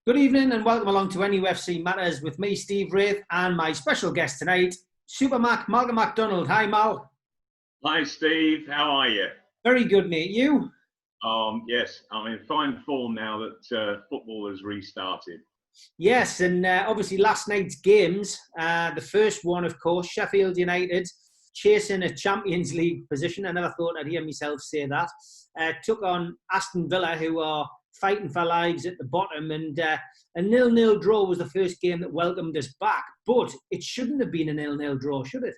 Good evening and welcome along to NUFC Matters with me, Steve Wraith, and my special guest tonight, Supermac, Malcolm MacDonald. Hi, Mal. Hi, Steve. How are you? Very good, mate. You? Yes, I'm in fine form now that football has restarted. Yes, and obviously last night's games, the first one, of course, Sheffield United, chasing a Champions League position. I never thought I'd hear myself say that. Took on Aston Villa, who are fighting for lives at the bottom, and a 0-0 draw was the first game that welcomed us back. But it shouldn't have been a 0-0 draw, should it?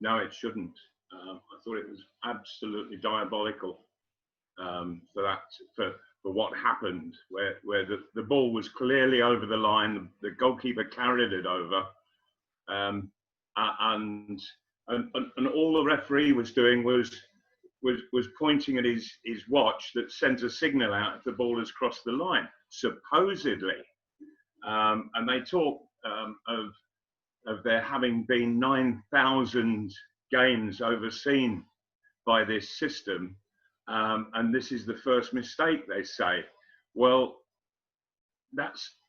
No, it shouldn't. I thought it was absolutely diabolical for what happened, where the ball was clearly over the line. The goalkeeper carried it over, and all the referee was doing was pointing at his watch that sends a signal out if the ball has crossed the line, supposedly. And they talk of there having been 9,000 games overseen by this system, and this is the first mistake, they say. Well,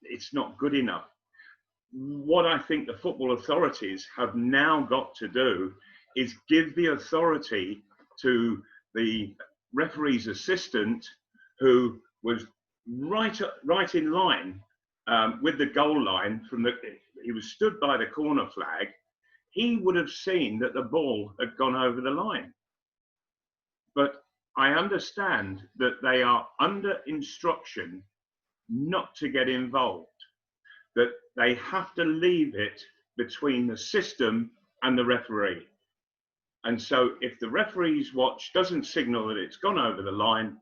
it's not good enough. What I think the football authorities have now got to do is give the authority to the referee's assistant, who was right in line with the goal line. He was stood by the corner flag. He would have seen that the ball had gone over the line. But I understand that they are under instruction not to get involved, that they have to leave it between the system and the referee. And so if the referee's watch doesn't signal that it's gone over the line,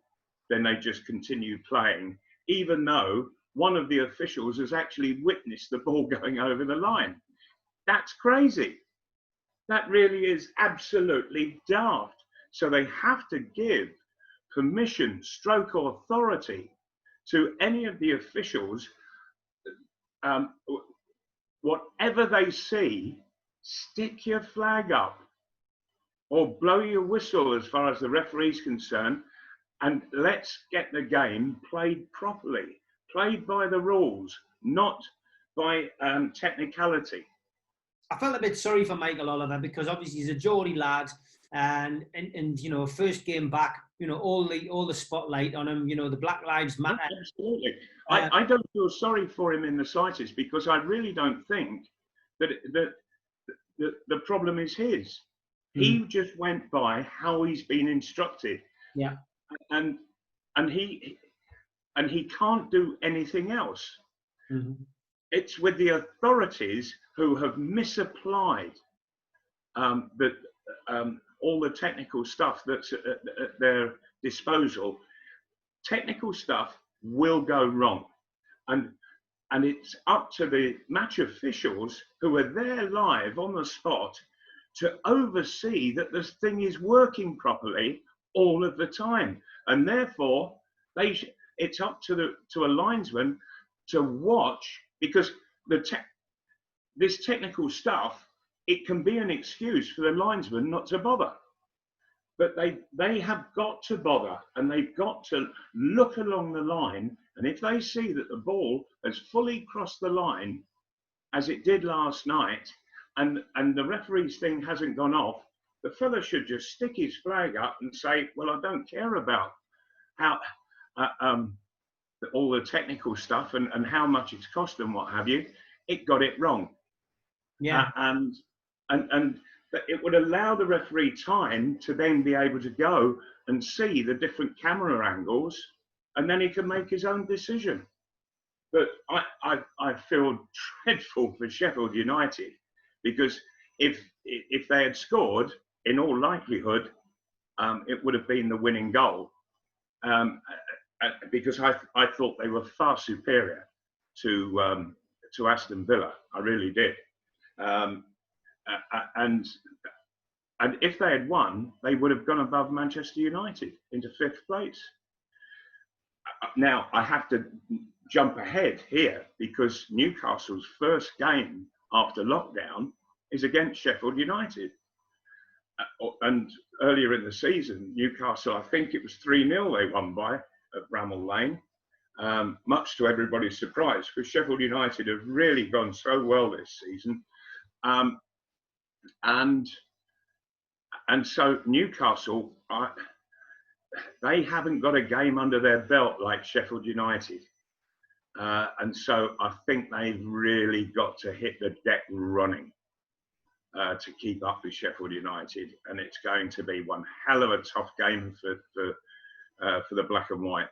then they just continue playing, even though one of the officials has actually witnessed the ball going over the line. That's crazy. That really is absolutely daft. So they have to give permission, stroke authority to any of the officials. Whatever they see, stick your flag up or blow your whistle as far as the referee's concerned, and let's get the game played properly, played by the rules, not by technicality. I felt a bit sorry for Michael Oliver, because obviously he's a Geordie lad, and you know, first game back, you know, all the spotlight on him, you know, the Black Lives Matter. Absolutely. I don't feel sorry for him in the slightest, because I really don't think that the problem is his. He just went by how he's been instructed. Yeah. And he can't do anything else. Mm-hmm. It's with the authorities who have misapplied all the technical stuff that's at their disposal. Technical stuff will go wrong, and it's up to the match officials who are there live on the spot to oversee that this thing is working properly all of the time. And therefore, it's up to a linesman to watch, because this technical stuff, it can be an excuse for the linesman not to bother. But they have got to bother, and they've got to look along the line. And if they see that the ball has fully crossed the line, as it did last night, and the referee's thing hasn't gone off, the fella should just stick his flag up and say, well, I don't care about how all the technical stuff and how much it's cost and what have you. It got it wrong. Yeah. And it would allow the referee time to then be able to go and see the different camera angles, and then he can make his own decision. But I feel dreadful for Sheffield United, because if they had scored, in all likelihood, it would have been the winning goal, because I thought they were far superior to Aston Villa. I really did. And if they had won, they would have gone above Manchester United into 5th place. Now, I have to jump ahead here, because Newcastle's first game after lockdown is against Sheffield United. And earlier in the season, Newcastle, I think it was 3-0 they won by at Bramall Lane. much to everybody's surprise, because Sheffield United have really gone so well this season. And so Newcastle, they haven't got a game under their belt like Sheffield United. And so I think they've really got to hit the deck running to keep up with Sheffield United. And it's going to be one hell of a tough game for the black and white.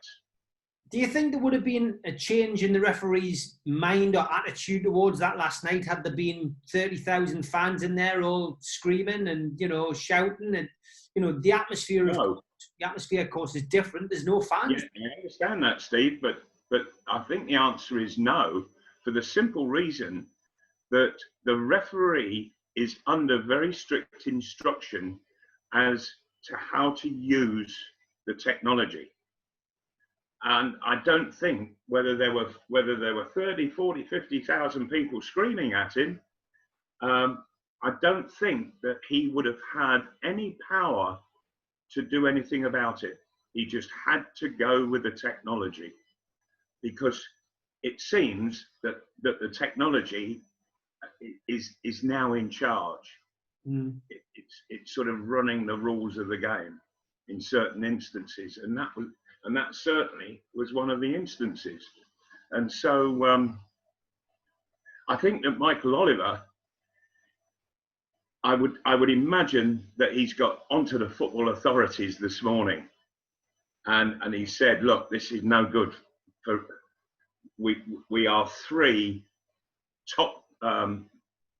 Do you think there would have been a change in the referee's mind or attitude towards that last night had there been 30,000 fans in there all screaming and, you know, shouting? And, you know, the atmosphere, of course, is different. There's no fans. Yeah, I understand that, Steve, but I think the answer is no, for the simple reason that the referee is under very strict instruction as to how to use the technology. And I don't think whether there were 30, 40, 50,000 people screaming at him, I don't think that he would have had any power to do anything about it. He just had to go with the technology, because it seems that the technology is now in charge. It's sort of running the rules of the game in certain instances, and that certainly was one of the instances. And so I think that Michael Oliver, I would imagine that he's got onto the football authorities this morning, and he said, look, this is no good. We are 3 top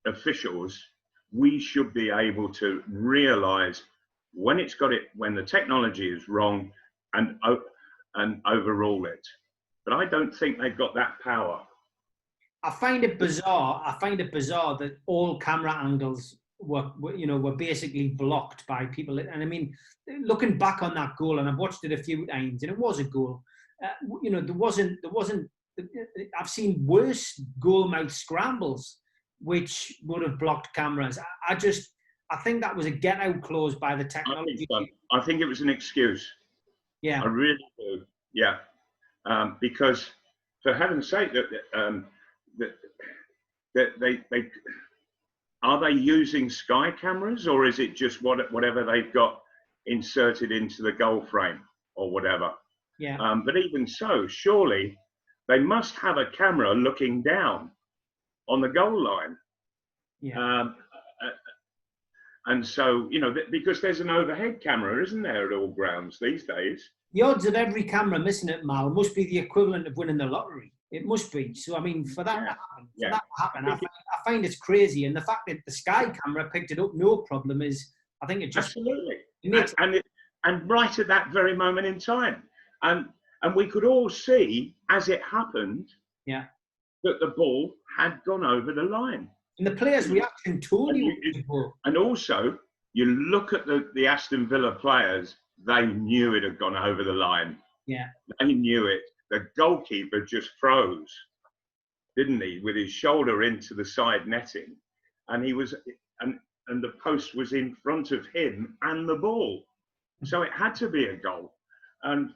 officials. We should be able to realise when the technology is wrong, and overrule it. But I don't think they've got that power. I find it bizarre that all camera angles were basically blocked by people. And I mean, looking back on that goal, and I've watched it a few times, and it was a goal. There wasn't. I've seen worse goal mouth scrambles which would have blocked cameras. I think that was a get out clause by the technology. I think it was an excuse. Yeah, I really do. Yeah, because for heaven's sake, that they are they using Sky cameras, or is it just whatever they've got inserted into the goal frame or whatever? Yeah. But even so, surely they must have a camera looking down on the goal line. Yeah. And so, because there's an overhead camera, isn't there, at all grounds these days? The odds of every camera missing it, Mal, must be the equivalent of winning the lottery. It must be. So, I mean, for that to happen, I find it's crazy. And the fact that the Sky camera picked it up, no problem, is, I think it just... Absolutely. And right at that very moment in time. And we could all see, as it happened, that the ball had gone over the line. And the players' reaction told you. And also, you look at the Aston Villa players, they knew it had gone over the line. Yeah. They knew it. The goalkeeper just froze, didn't he, with his shoulder into the side netting. And he was, and the post was in front of him and the ball. So it had to be a goal. And,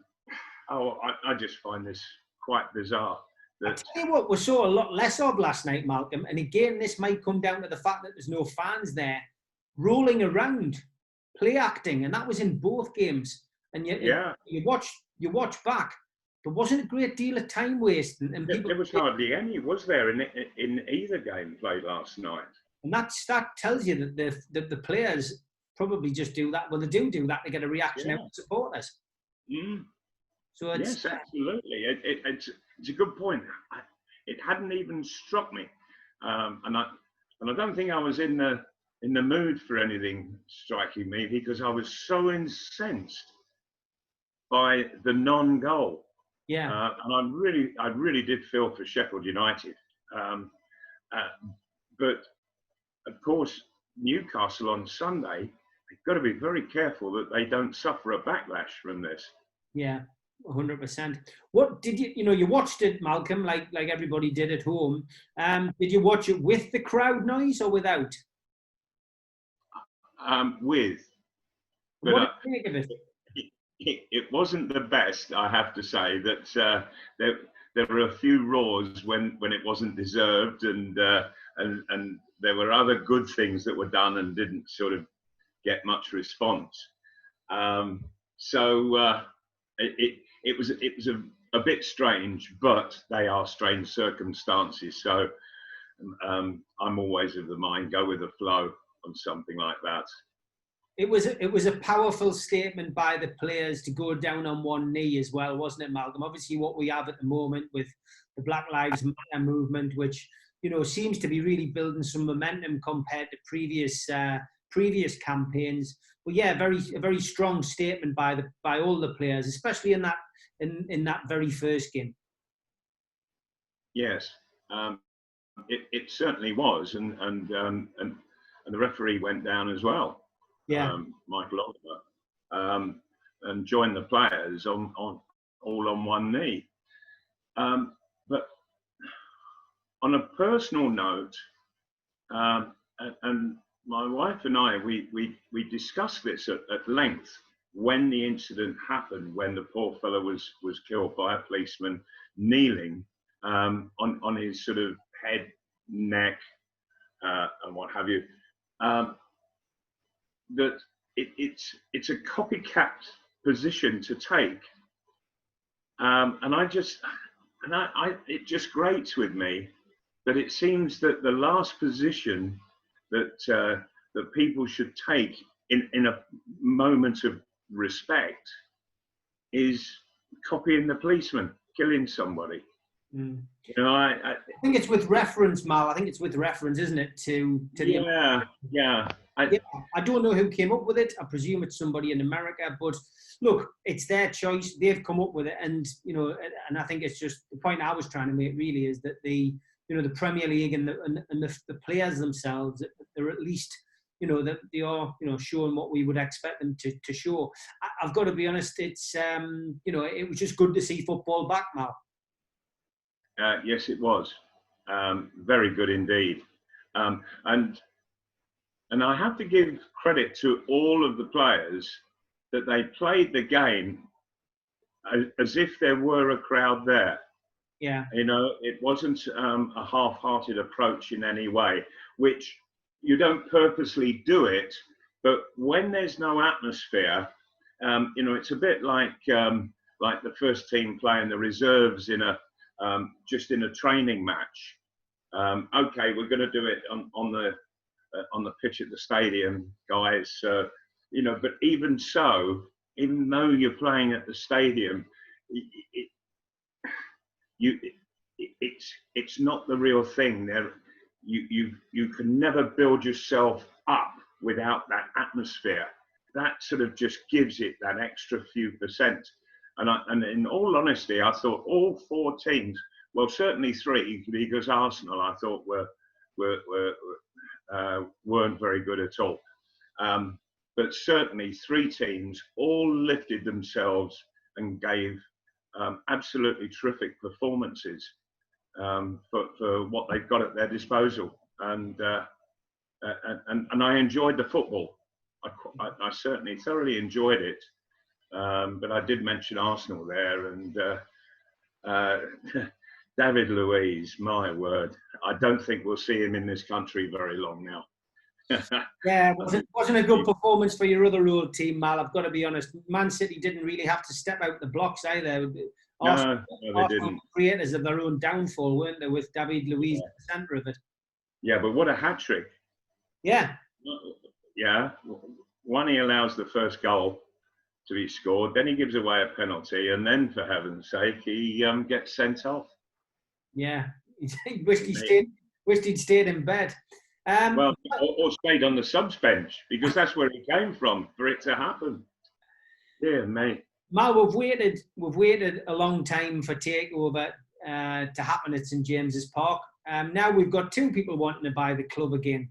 I just find this quite bizarre. I tell you what, we saw a lot less of last night, Malcolm. And again, this might come down to the fact that there's no fans there, rolling around, play acting, and that was in both games. And you watch back, there wasn't a great deal of time wasting. And there was hardly any, was there, in either game played last night? And that tells you that the players probably just do that. Well, they do that to get a reaction out of supporters. So yes, absolutely. It's a good point. It hadn't even struck me, and I don't think I was in the mood for anything striking me, because I was so incensed by the non-goal. Yeah. And I really did feel for Sheffield United, but of course Newcastle on Sunday, they've got to be very careful that they don't suffer a backlash from this. Yeah. 100%. What did you watched it, Malcolm, like everybody did at home. Did you watch it with the crowd noise or without? With. What did you think of it? it wasn't the best, I have to say. That there were a few roars when it wasn't deserved, and there were other good things that were done and didn't sort of get much response. So it was a bit strange, but they are strange circumstances. So I'm always of the mind, go with the flow on something like that. It was a powerful statement by the players to go down on one knee as well, wasn't it, Malcolm? Obviously, what we have at the moment with the Black Lives Matter movement, which seems to be really building some momentum compared to previous campaigns. But yeah, a very strong statement by all the players, especially in that very first game. Yes, it certainly was, and the referee went down as well. Yeah, Michael Oliver, and joined the players all on one knee. But on a personal note, and my wife and I, we discussed this at length when the incident happened, when the poor fellow was killed by a policeman kneeling on his sort of head, neck, and what have you. That it's a copycat position to take, and it just grates with me that it seems that the last position that people should take in a moment of respect is copying the policeman killing somebody. Mm. I think it's with reference, Mal. I think it's with reference, isn't it? To yeah. I don't know who came up with it. I presume it's somebody in America. But look, it's their choice. They've come up with it, and and I think it's just the point I was trying to make. Really, is that the Premier League and the players themselves, they're at least that they are showing what we would expect them to show. I've got to be honest. It's it was just good to see football back, Mal. Yes, it was. Very good indeed. And I have to give credit to all of the players that they played the game as if there were a crowd there. Yeah. It wasn't a half-hearted approach in any way, which you don't purposely do it, but when there's no atmosphere, it's a bit like the first team playing the reserves in just in a training match. Okay, we're going to do it on the pitch at the stadium, guys. But even so, even though you're playing at the stadium, it's not the real thing. You can never build yourself up without that atmosphere. That sort of just gives it that extra few percent. And in all honesty, I thought all four teams, well, certainly three, because Arsenal I thought weren't very good at all. But certainly three teams all lifted themselves and gave absolutely terrific performances for what they've got at their disposal. And I enjoyed the football. I certainly thoroughly enjoyed it. But I did mention Arsenal there, and David Luiz, my word, I don't think we'll see him in this country very long now. Yeah, it wasn't a good performance for your other old team, Mal. I've got to be honest. Man City didn't really have to step out the blocks either. No, they didn't. Creators of their own downfall, weren't they, with David Luiz at the centre of it? Yeah, but what a hat-trick. Yeah. Yeah. One, he allows the first goal to be scored, then he gives away a penalty, and then, for heaven's sake, he gets sent off. Yeah. He wished he'd stayed in bed. Well, or stayed on the subs bench, because that's where it came from, for it to happen. Dear me. Mal, we've waited a long time for Takeover to happen at St James's Park. Now we've got two people wanting to buy the club again.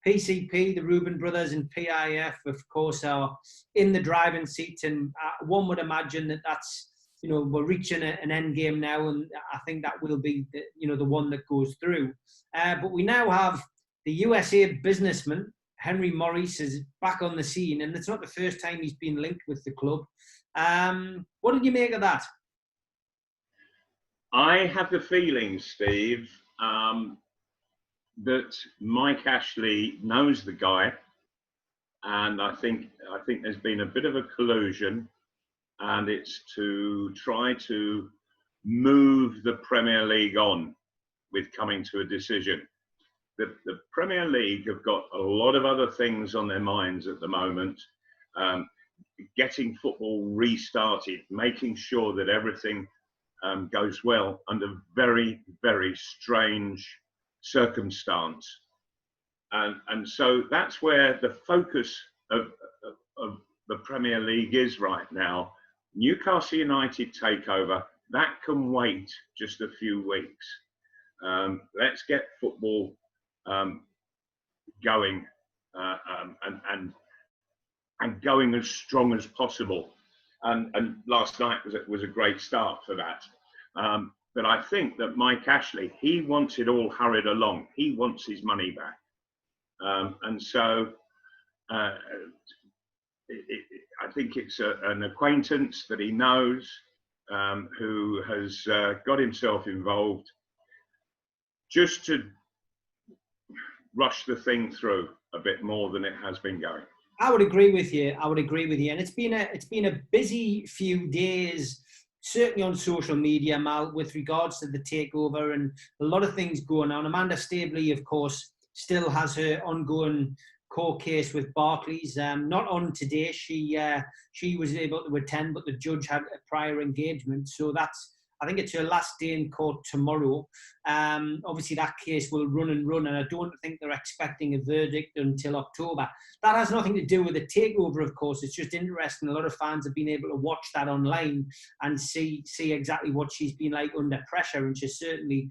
PCP, the Reuben brothers, and PIF, of course, are in the driving seat, and one would imagine that's we're reaching an end game now, and I think that will be the one that goes through. But we now have the USA businessman Henry Morris is back on the scene, and it's not the first time he's been linked with the club. What did you make of that? I have the feeling, Steve, that Mike Ashley knows the guy, and I think there's been a bit of a collusion, and it's to try to move the Premier League on with coming to a decision. The Premier League have got a lot of other things on their minds at the moment. Getting football restarted, making sure that everything goes well under very, very strange circumstance. And so that's where the focus of the Premier League is right now. Newcastle United takeover, that can wait just a few weeks. Let's get football going and going as strong as possible. And last night was a great start for that. But I think that Mike Ashley, he wants it all hurried along. He wants his money back. And so I think it's an acquaintance that he knows who has got himself involved just to rush the thing through a bit more than it has been going. I would agree with you. And it's been a busy few days, certainly on social media, Mal, with regards to the takeover, and a lot of things going on. Amanda Stabley, of course, still has her ongoing court case with Barclays. Not on today. She was able to attend, but the judge had a prior engagement. So I think it's her last day in court tomorrow. Obviously, that case will run, and I don't think they're expecting a verdict until October. That has nothing to do with the takeover, of course. It's just interesting. A lot of fans have been able to watch that online and see exactly what she's been like under pressure, and she's certainly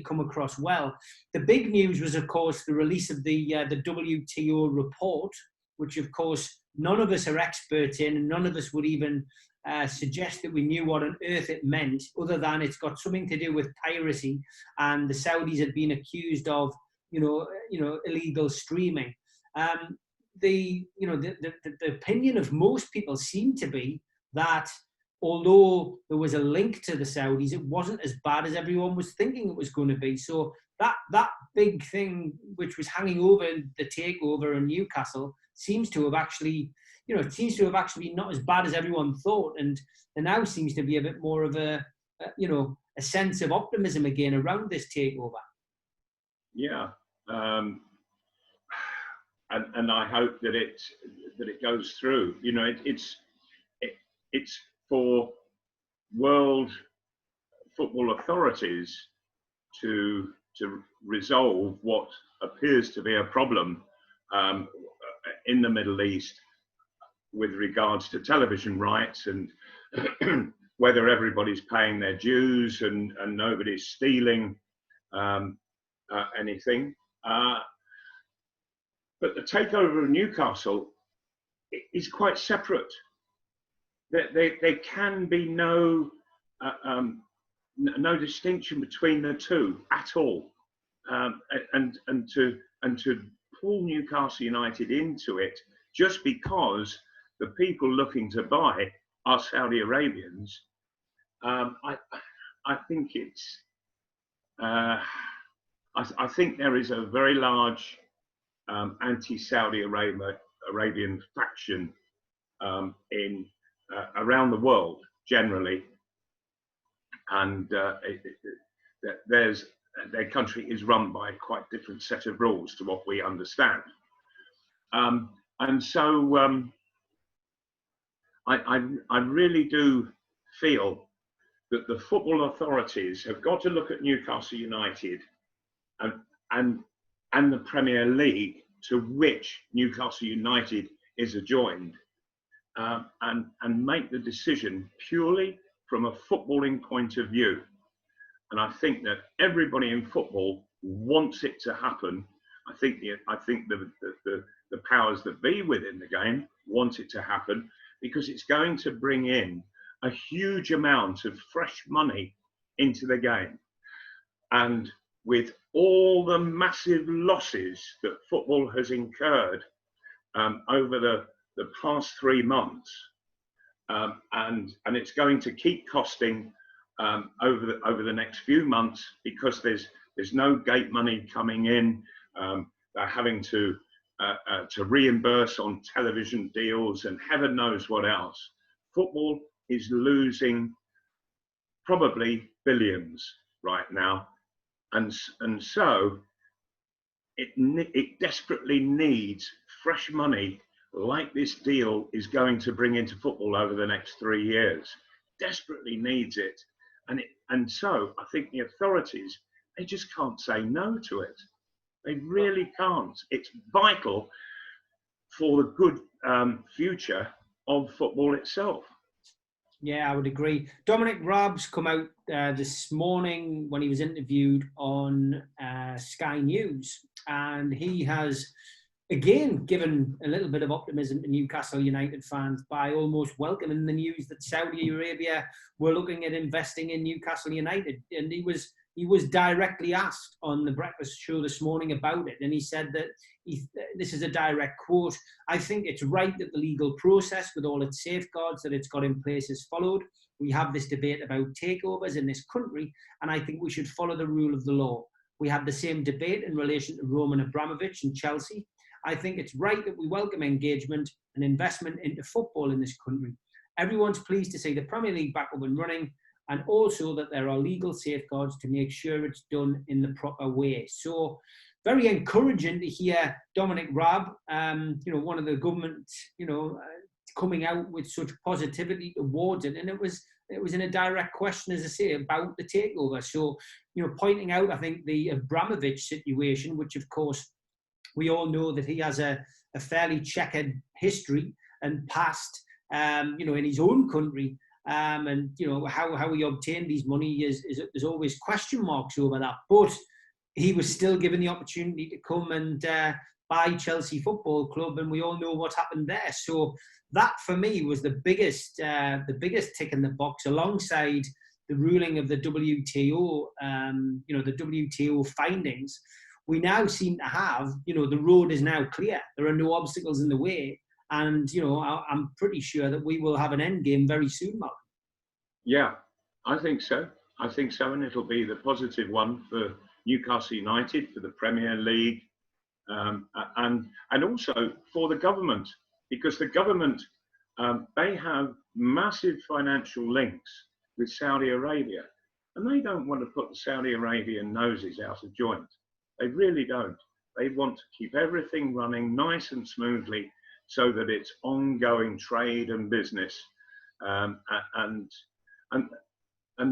come across well. The big news was, of course, the release of the WTO report, which, of course, none of us are experts in, and none of us would even suggest that we knew what on earth it meant, other than it's got something to do with piracy, and the Saudis had been accused of, illegal streaming. The opinion of most people seemed to be that although there was a link to the Saudis, it wasn't as bad as everyone was thinking it was going to be. So that big thing which was hanging over the takeover in Newcastle seems to have actually been not as bad as everyone thought, and there now seems to be a bit more of a sense of optimism again around this takeover. Yeah, and I hope that it goes through. It's for world football authorities to resolve what appears to be a problem in the Middle East with regards to television rights and whether everybody's paying their dues and nobody's stealing anything. But the takeover of Newcastle is quite separate. There can be no distinction between the two at all. And to pull Newcastle United into it just because the people looking to buy are Saudi Arabians, I think it's. I think there is a very large anti-Saudi Arabian faction in around the world generally, and their country is run by a quite different set of rules to what we understand, and so I really do feel that the football authorities have got to look at Newcastle United and the Premier League, to which Newcastle United is adjoined, and make the decision purely from a footballing point of view. And I think that everybody in football wants it to happen. I think the powers that be within the game want it to happen, because it's going to bring in a huge amount of fresh money into the game. And with all the massive losses that football has incurred over the past 3 months, and it's going to keep costing over the next few months, because there's no gate money coming in. They're having to reimburse on television deals and heaven knows what else. Football is losing probably billions right now, and so it desperately needs fresh money, like this deal is going to bring into football over the next 3 years. Desperately needs it, and so I think the authorities, they just can't say no to it. They really can't. It's vital for the good future of football itself. Yeah, I would agree. Dominic Raab's come out this morning when he was interviewed on Sky News, and he has again given a little bit of optimism to Newcastle United fans by almost welcoming the news that Saudi Arabia were looking at investing in Newcastle United. And he was directly asked on the breakfast show this morning about it, and he said that this is a direct quote: "I think it's right that the legal process, with all its safeguards that it's got in place, is followed. We have this debate about takeovers in this country, and I think we should follow the rule of the law. We had the same debate in relation to Roman Abramovich and Chelsea. I think it's right that we welcome engagement and investment into football in this country. Everyone's pleased to see the Premier League back up and running, and also that there are legal safeguards to make sure it's done in the proper way." So very encouraging to hear Dominic Raab, one of the government, coming out with such positivity towards it. And it was in a direct question, as I say, about the takeover. So, pointing out, I think, the Abramovich situation, which of course we all know that he has a fairly checkered history and past, in his own country. And how he obtained these money there's always question marks over that. But he was still given the opportunity to come and buy Chelsea Football Club, and we all know what happened there. So that, for me, was the biggest tick in the box, alongside the ruling of the WTO. The WTO findings. We now seem to have, the road is now clear. There are no obstacles in the way. And, I'm pretty sure that we will have an end game very soon, Mark. Yeah, I think so. And it'll be the positive one for Newcastle United, for the Premier League, and also for the government, because the government, they have massive financial links with Saudi Arabia, and they don't want to put the Saudi Arabian noses out of joint. They really don't. They want to keep everything running nice and smoothly, so that it's ongoing trade and business, and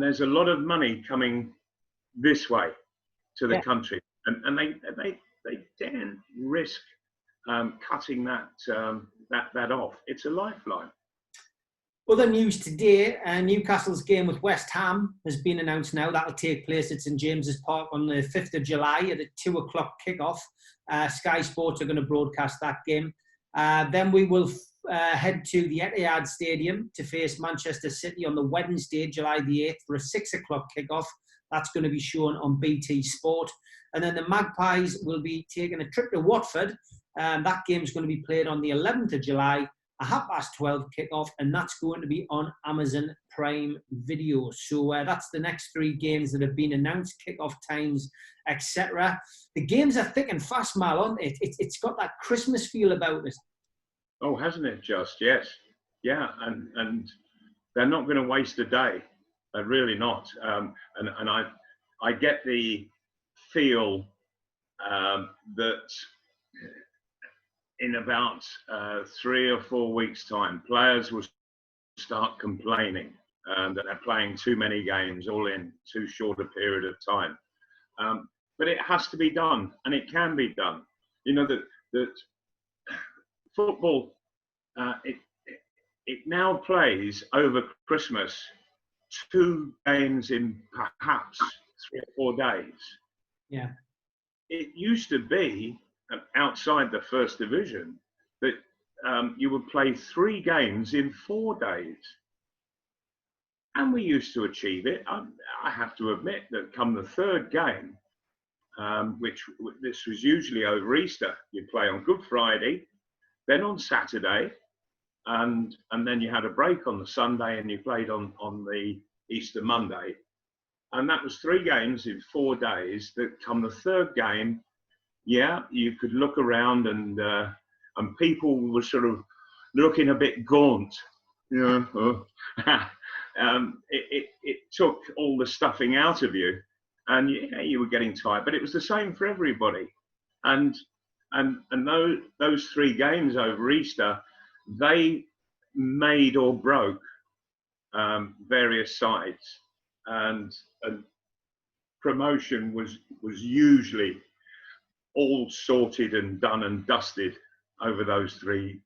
there's a lot of money coming this way to the country, and they daren't risk cutting that off. It's a lifeline. Other news today: Newcastle's game with West Ham has been announced now. That'll take place at St James's Park on the 5th of July at a 2 o'clock kickoff. Sky Sports are going to broadcast that game. Then we will head to the Etihad Stadium to face Manchester City on the Wednesday, July the 8th, for a 6 o'clock kickoff. That's going to be shown on BT Sport. And then the Magpies will be taking a trip to Watford. That game is going to be played on the 11th of July, a 12:30 kickoff, and that's going to be on Amazon Prime Video. So that's the next 3 games that have been announced, kickoff times, etc. The games are thick and fast, Mal, aren't they? It's got that Christmas feel about it. Oh, hasn't it just? Yes. Yeah, and they're not going to waste a day. They're really not. And I get the feel that in about 3 or 4 weeks' time, players will start complaining that they're playing too many games all in too short a period of time. But it has to be done, and it can be done. That football, it now plays over Christmas 2 games in perhaps 3 or 4 days. Yeah. It used to be, outside the first division, that you would play 3 games in 4 days. And we used to achieve it. I have to admit that come the 3rd game, which this was usually over Easter, you play on Good Friday, then on Saturday, and then you had a break on the Sunday, and you played on the Easter Monday. And that was 3 games in 4 days. That come the 3rd game, yeah, you could look around and people were sort of looking a bit gaunt. You know, it took all the stuffing out of you, and you were getting tired. But it was the same for everybody. And those 3 games over Easter, they made or broke various sides, and promotion was usually all sorted and done and dusted over those 3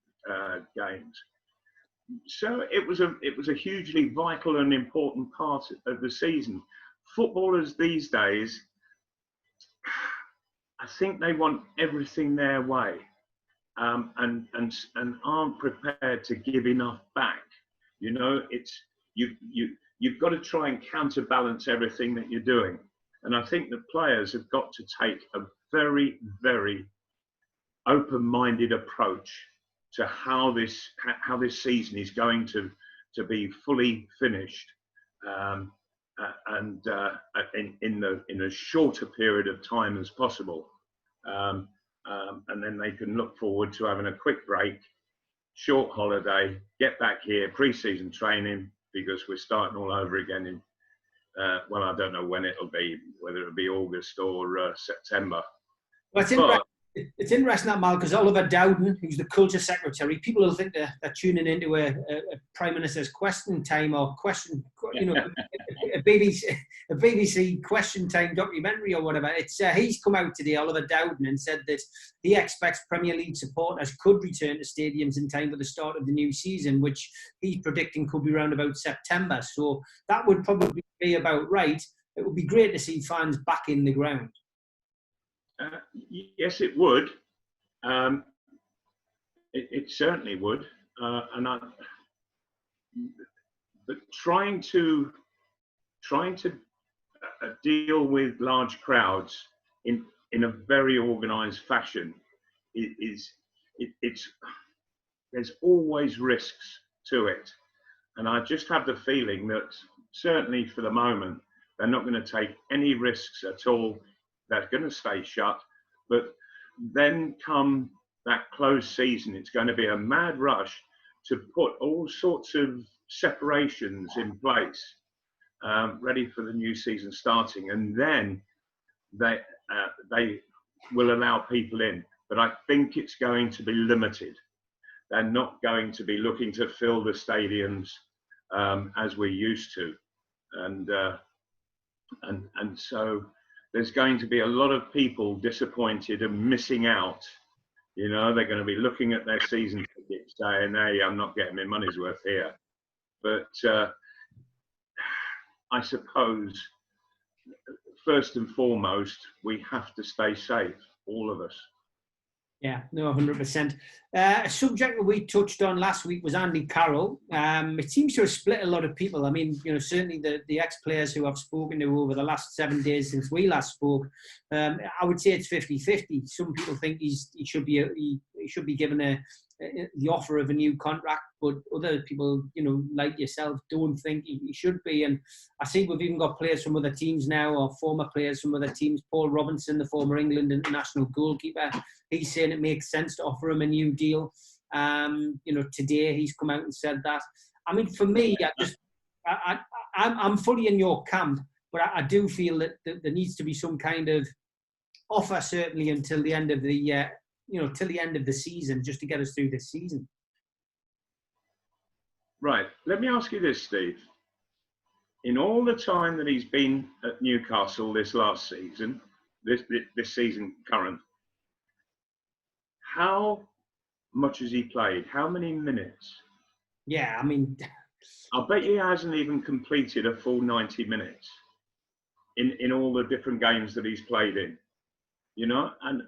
games. So it was a hugely vital and important part of the season. Footballers these days, I think they want everything their way, and aren't prepared to give enough back. You know, it's you've got to try and counterbalance everything that you're doing. And I think the players have got to take a very, very open-minded approach to how this season is going to be fully finished, and in as short a period of time as possible, and then they can look forward to having a quick break, short holiday, get back here, pre-season training, because we're starting all over again in well, I don't know when it'll be, whether it'll be August or September. Well, it's interesting that, Mal, because Oliver Dowden, who's the Culture Secretary, people will think they're tuning into a Prime Minister's question time or question, you know, a BBC question time documentary or whatever. It's he's come out today, Oliver Dowden, and said that he expects Premier League supporters could return to stadiums in time for the start of the new season, which he's predicting could be around about September. So that would probably be about right. It would be great to see fans back in the ground. Yes, it would. It certainly would. But trying to deal with large crowds in a very organised fashion there's always risks to it, and I just have the feeling that certainly for the moment they're not going to take any risks at all. They're going to stay shut, but then come that closed season, it's going to be a mad rush to put all sorts of separations in place, ready for the new season starting, and then they will allow people in. But I think it's going to be limited. They're not going to be looking to fill the stadiums as we used to, and so there's going to be a lot of people disappointed and missing out. You know, they're going to be looking at their season tickets saying, hey, I'm not getting my money's worth here. But I suppose, first and foremost, we have to stay safe, all of us. Yeah, no, 100%. A subject that we touched on last week was Andy Carroll. It seems to have split a lot of people. I mean, you know, certainly the ex-players who I've spoken to over the last 7 days since we last spoke, I would say it's 50-50. Some people think he should be given the offer of a new contract, but other people, you know, like yourself, don't think he should be. And I see we've even got players from other teams now, or former players from other teams. Paul Robinson, the former England international goalkeeper, he's saying it makes sense to offer him a new deal. You know, today he's come out and said that. I mean, for me, I'm fully in your camp, but I do feel that there needs to be some kind of offer, certainly until the end of the till the end of the season, just to get us through this season. Right. Let me ask you this, Steve. In all the time that he's been at Newcastle this last season, this season current, how much has he played? How many minutes? Yeah, I mean, I bet he hasn't even completed a full 90 minutes in all the different games that he's played in. You know, and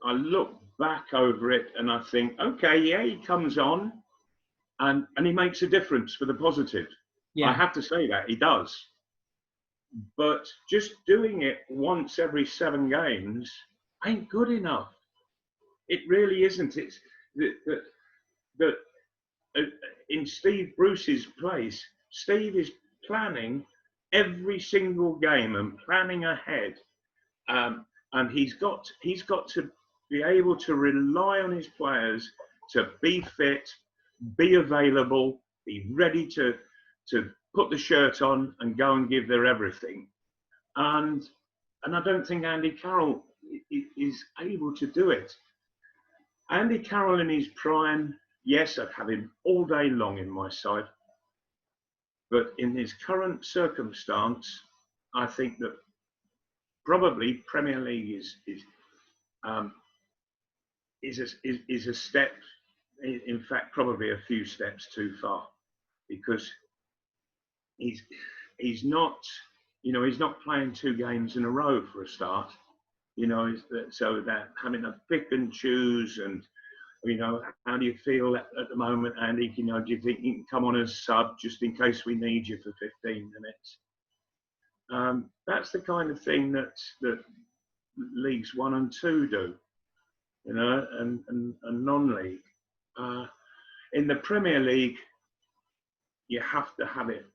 I look back over it and I think, okay, yeah, he comes on and he makes a difference for the positive. Yeah. I have to say that, he does. But just doing it once every 7 games ain't good enough. It really isn't. It's that in Steve Bruce's place, Steve is planning every single game and planning ahead, and he's got to be able to rely on his players to be fit, be available, be ready to put the shirt on and go and give their everything. And I don't think Andy Carroll is able to do it. Andy Carroll in his prime, yes, I'd have him all day long in my side. But in his current circumstance, I think that probably Premier League is a step, in fact, probably a few steps too far, because he's not, he's not playing 2 games in a row for a start. So that having to pick and choose, and how do you feel at the moment, Andy? Do you think you can come on as sub just in case we need you for 15 minutes? That's the kind of thing that leagues 1 and 2 do, and non-league. In the Premier League, you have to have it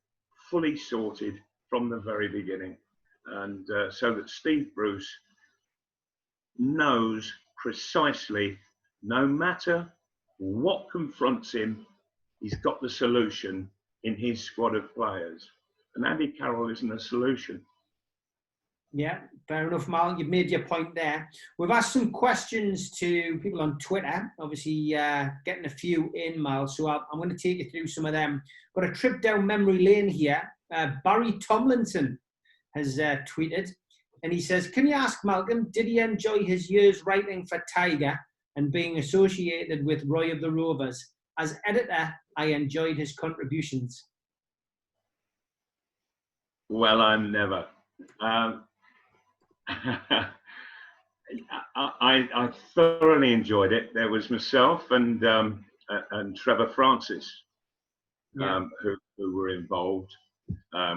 fully sorted from the very beginning, and so that Steve Bruce knows precisely, no matter what confronts him, he's got the solution in his squad of players. And Andy Carroll isn't a solution. Yeah, fair enough, Mal. You've made your point there. We've asked some questions to people on Twitter, obviously getting a few in, Mal, so I'm going to take you through some of them. Got a trip down memory lane here. Barry Tomlinson has tweeted, and he says, can you ask Malcolm, did he enjoy his years writing for Tiger and being associated with Roy of the Rovers? As editor, I enjoyed his contributions. Well, I'm never. I thoroughly enjoyed it. There was myself and Trevor Francis who were involved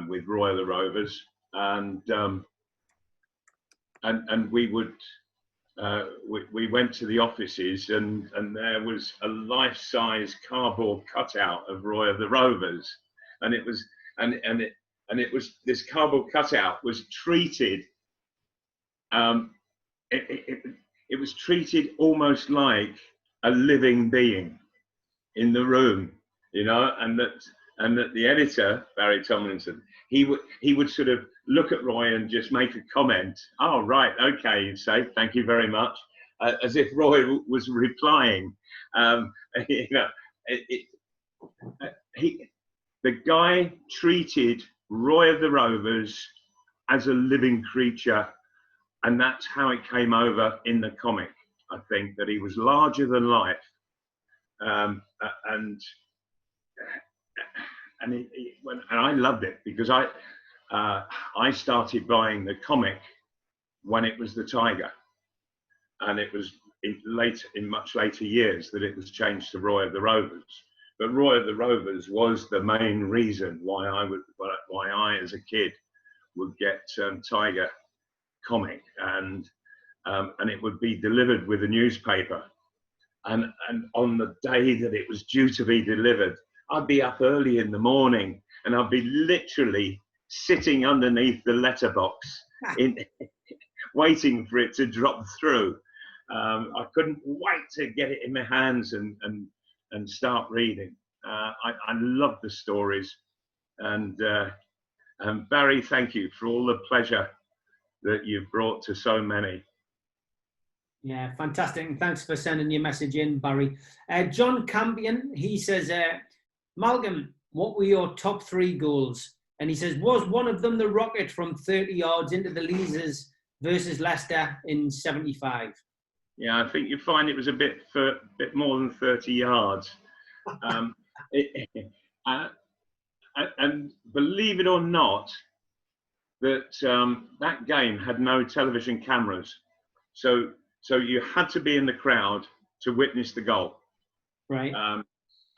with Roy of the Rovers, and we would we went to the offices, and there was a life-size cardboard cutout of Roy of the Rovers, and it was this cardboard cutout was treated. It was treated almost like a living being in the room, and that the editor, Barry Tomlinson, he would sort of look at Roy and just make a comment. Oh, right, okay, you'd say, thank you very much, as if Roy was replying. The guy treated Roy of the Rovers as a living creature, and that's how it came over in the comic. I think that he was larger than life, and I loved it, because I started buying the comic when it was the Tiger, and it was in much later years that it was changed to Roy of the Rovers. But Roy of the Rovers was the main reason why I as a kid would get Tiger comic, and it would be delivered with a newspaper, and on the day that it was due to be delivered, I'd be up early in the morning, and I'd be literally sitting underneath the letterbox waiting for it to drop through. I couldn't wait to get it in my hands and start reading. I love the stories, and Barry, thank you for all the pleasure that you've brought to so many. Yeah, fantastic. And thanks for sending your message in, Barry. John Campion, he says, Malcolm, what were your top 3 goals? And he says, was one of them the rocket from 30 yards into the Leazes versus Leicester in 75? Yeah, I think you find it was a bit more than 30 yards. And believe it or not, that game had no television cameras, so you had to be in the crowd to witness the goal. Right.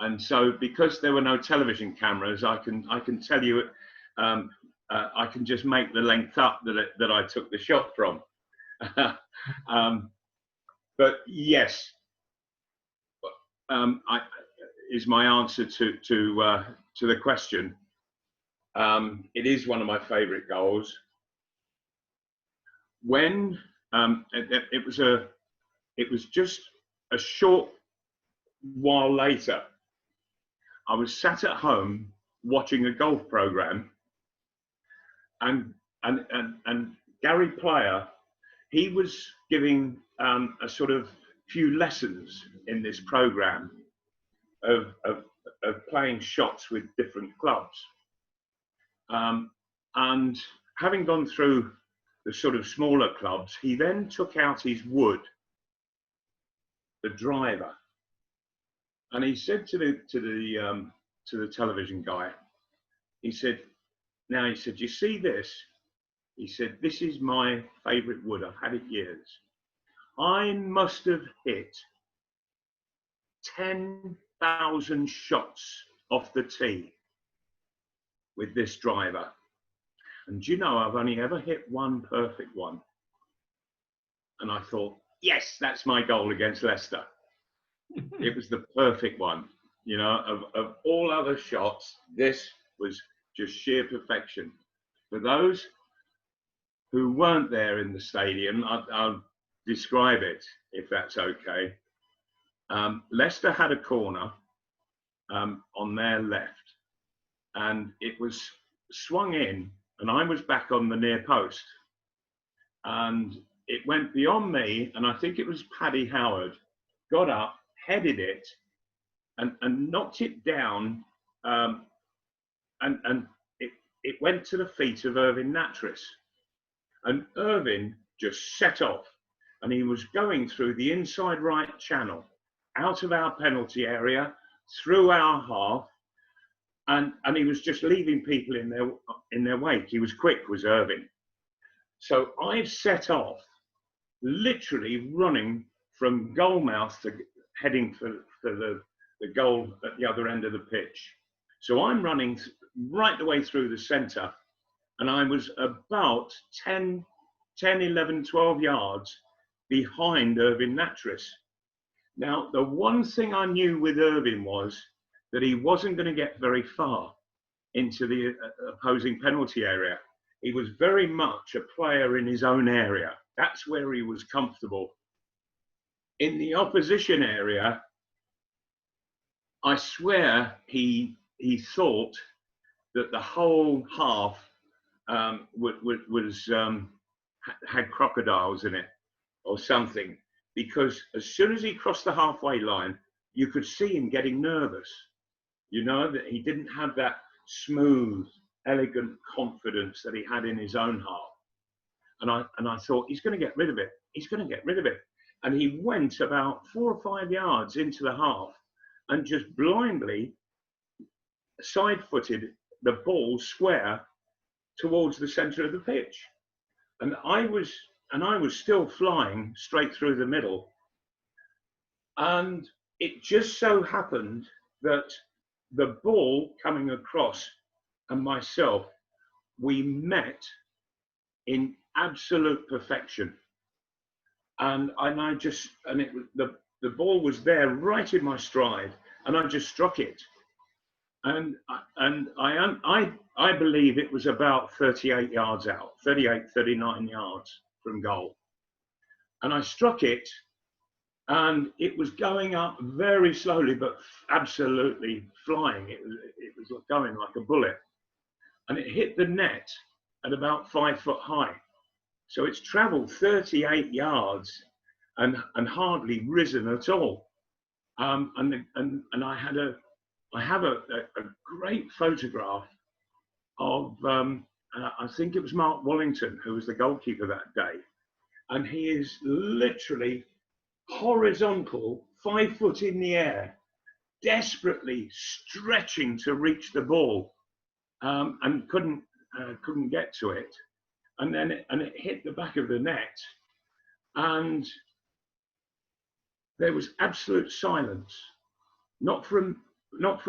And so, because there were no television cameras, I can tell you, I can just make the length up that I took the shot from. But yes, is my answer to the question. It is one of my favourite goals. When it was just a short while later, I was sat at home watching a golf program, and Gary Player, he was giving a sort of few lessons in this program of playing shots with different clubs. And having gone through the sort of smaller clubs, he then took out his wood, the driver, and he said to the television guy, he said, "You see this?" He said, "This is my favourite wood. I've had it years. I must have hit 10,000 shots off the tee with this driver. And do you know, I've only ever hit one perfect one." And I thought, yes, that's my goal against Leicester. It was the perfect one. You know, of all other shots, this was just sheer perfection. For those who weren't there in the stadium, I'll describe it, if that's okay. Leicester had a corner on their left, and it was swung in, and I was back on the near post, and it went beyond me, and I think it was Paddy Howard got up, headed it, and knocked it down, and it went to the feet of Irvin Nattrass, and Irvin just set off, and he was going through the inside right channel, out of our penalty area, through our half, and he was just leaving people in their wake. He was quick, was Irvin. So I set off, literally running from goal mouth to heading for the goal at the other end of the pitch. So I'm running right the way through the centre, and I was about 10, 11, 12 yards behind Irvin Nattrass. Now, the one thing I knew with Irvin was that he wasn't going to get very far into the opposing penalty area. He was very much a player in his own area. That's where he was comfortable. In the opposition area, I swear he thought that the whole half had crocodiles in it or something, because as soon as he crossed the halfway line, you could see him getting nervous. You know, that he didn't have that smooth, elegant confidence that he had in his own half. And I thought, he's going to get rid of it. He's going to get rid of it. And he went about 4 or 5 yards into the half and just blindly side-footed the ball square towards the centre of the pitch. And I was still flying straight through the middle. And it just so happened that the ball coming across and myself, we met in absolute perfection. And the ball was there right in my stride, and I just struck it. And I believe it was about 38 yards out, 38, 39 yards from goal. And I struck it, and it was going up very slowly, but absolutely flying. It was going like a bullet. And it hit the net at about 5 foot high. So it's traveled 38 yards and hardly risen at all. And I have a great photograph of, I think it was Mark Wallington, who was the goalkeeper that day. And he is literally horizontal, 5 foot in the air, desperately stretching to reach the ball, and couldn't get to it. And then it hit the back of the net, and there was absolute silence. Not for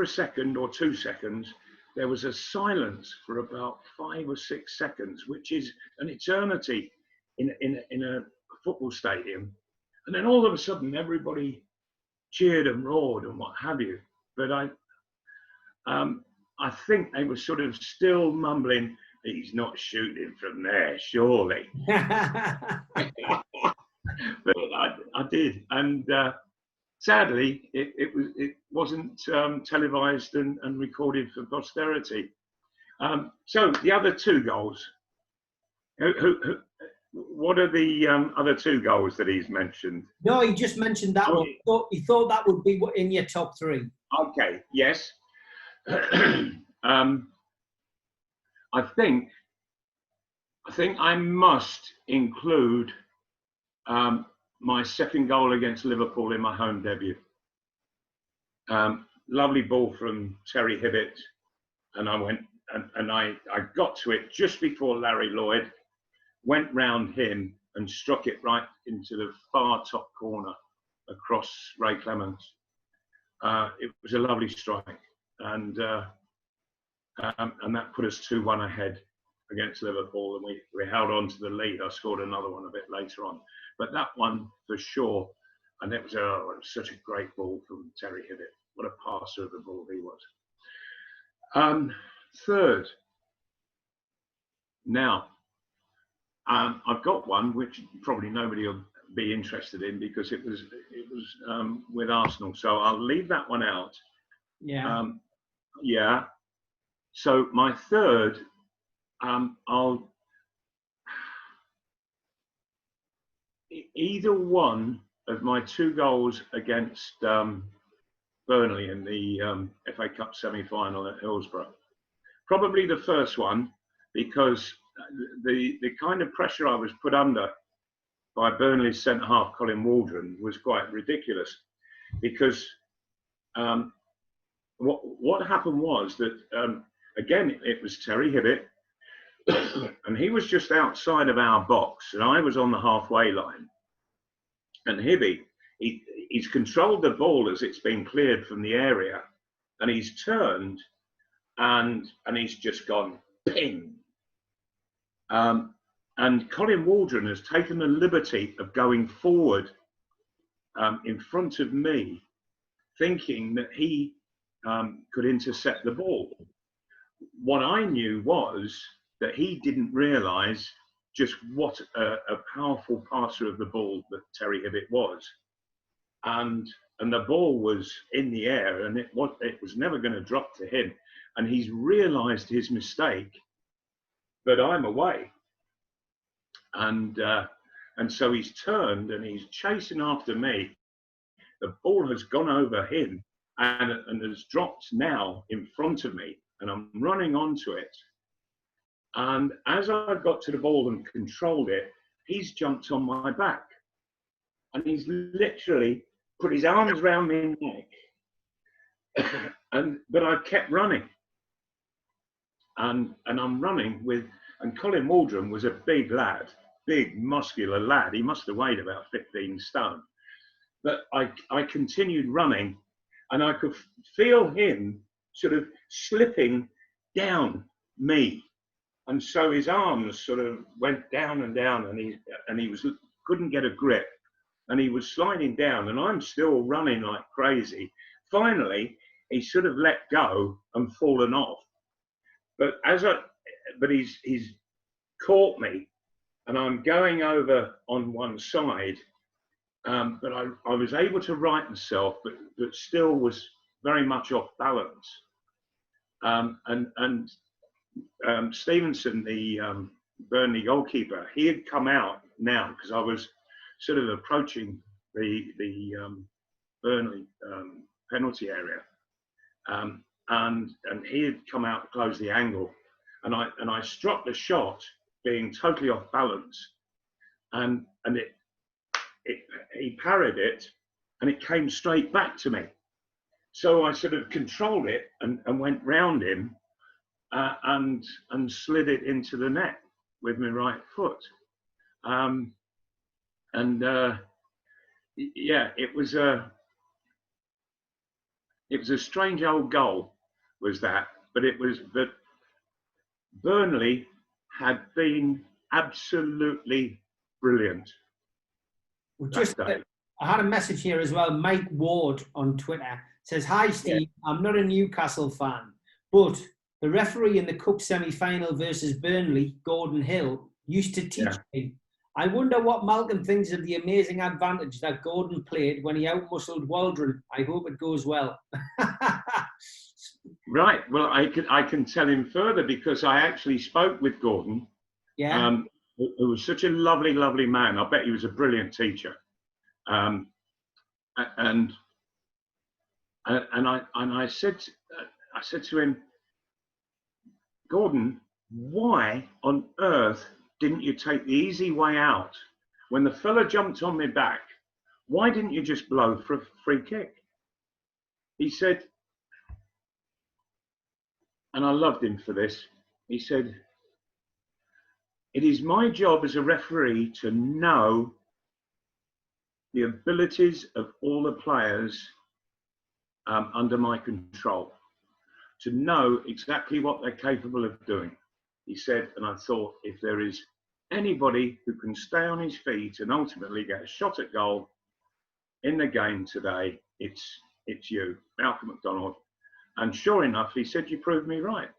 a second or 2 seconds. There was a silence for about 5 or 6 seconds, which is an eternity in a football stadium. And then all of a sudden, everybody cheered and roared and what have you. But I think they were sort of still mumbling, "He's not shooting from there, surely." But I did, and sadly, it wasn't televised and recorded for posterity. So the other two goals. What are the other two goals that he's mentioned? No, he just mentioned that one. He thought that would be in your top three. Okay, yes. I think I must include my second goal against Liverpool in my home debut. Lovely ball from Terry Hibbit, and I went and I got to it just before Larry Lloyd, went round him and struck it right into the far top corner across Ray Clements. It was a lovely strike, and that put us 2-1 ahead against Liverpool, and we held on to the lead. I scored another one a bit later on, but that one for sure. And it was such a great ball from Terry Hibbit. What a passer of the ball he was. Third. Now, I've got one which probably nobody will be interested in because it was with Arsenal. So I'll leave that one out. Yeah. Yeah. So my third, either one of my two goals against Burnley in the FA Cup semi-final at Hillsborough. Probably the first one, because the kind of pressure I was put under by Burnley's centre-half Colin Waldron was quite ridiculous. Because what happened was that, again, it was Terry Hibbit, and he was just outside of our box, and I was on the halfway line. And Hibbit, he's controlled the ball as it's been cleared from the area, and he's turned, and he's just gone ping. And Colin Waldron has taken the liberty of going forward in front of me, thinking that he could intercept the ball. What I knew was that he didn't realise just what a powerful passer of the ball that Terry Hibbit was. And the ball was in the air, and it was never going to drop to him. And he's realised his mistake, but I'm away. And so he's turned and he's chasing after me. The ball has gone over him and has dropped now in front of me, and I'm running onto it. And as I got to the ball and controlled it, he's jumped on my back, and he's literally put his arms around my neck. But I kept running, and I'm running with. And Colin Waldron was a big lad, big muscular lad. He must have weighed about 15 stone. But I continued running, and I could feel him sort of slipping down me. And so his arms sort of went down and down, and he couldn't get a grip, and he was sliding down, and I'm still running like crazy. Finally, he sort of let go and fallen off. But he's caught me, and I'm going over on one side. But I was able to right myself, but still was very much off balance. And Stevenson, the Burnley goalkeeper, he had come out now because I was sort of approaching the Burnley penalty area, and he had come out to close the angle, and I struck the shot being totally off balance, and he parried it, and it came straight back to me. So I sort of controlled it and went round him. And slid it into the net with my right foot, yeah, it was a strange old goal, was that? But Burnley had been absolutely brilliant. Well, I had a message here as well. Mike Ward on Twitter says, "Hi Steve, I'm not a Newcastle fan, but the referee in the cup semi-final versus Burnley, Gordon Hill, used to teach me. I wonder what Malcolm thinks of the amazing advantage that Gordon played when he outmuscled Waldron. I hope it goes well." Right. Well, I can tell him further, because I actually spoke with Gordon. Yeah. Who was such a lovely, lovely man. I bet he was a brilliant teacher. And I said to him, "Gordon, why on earth didn't you take the easy way out? When the fella jumped on my back, why didn't you just blow for a free kick?" He said, and I loved him for this, he said, "It is my job as a referee to know the abilities of all the players under my control, to know exactly what they're capable of doing." He said, and I thought, if there is anybody who can stay on his feet and ultimately get a shot at goal in the game today, it's you, Malcolm McDonald. And sure enough, he said, "You proved me right."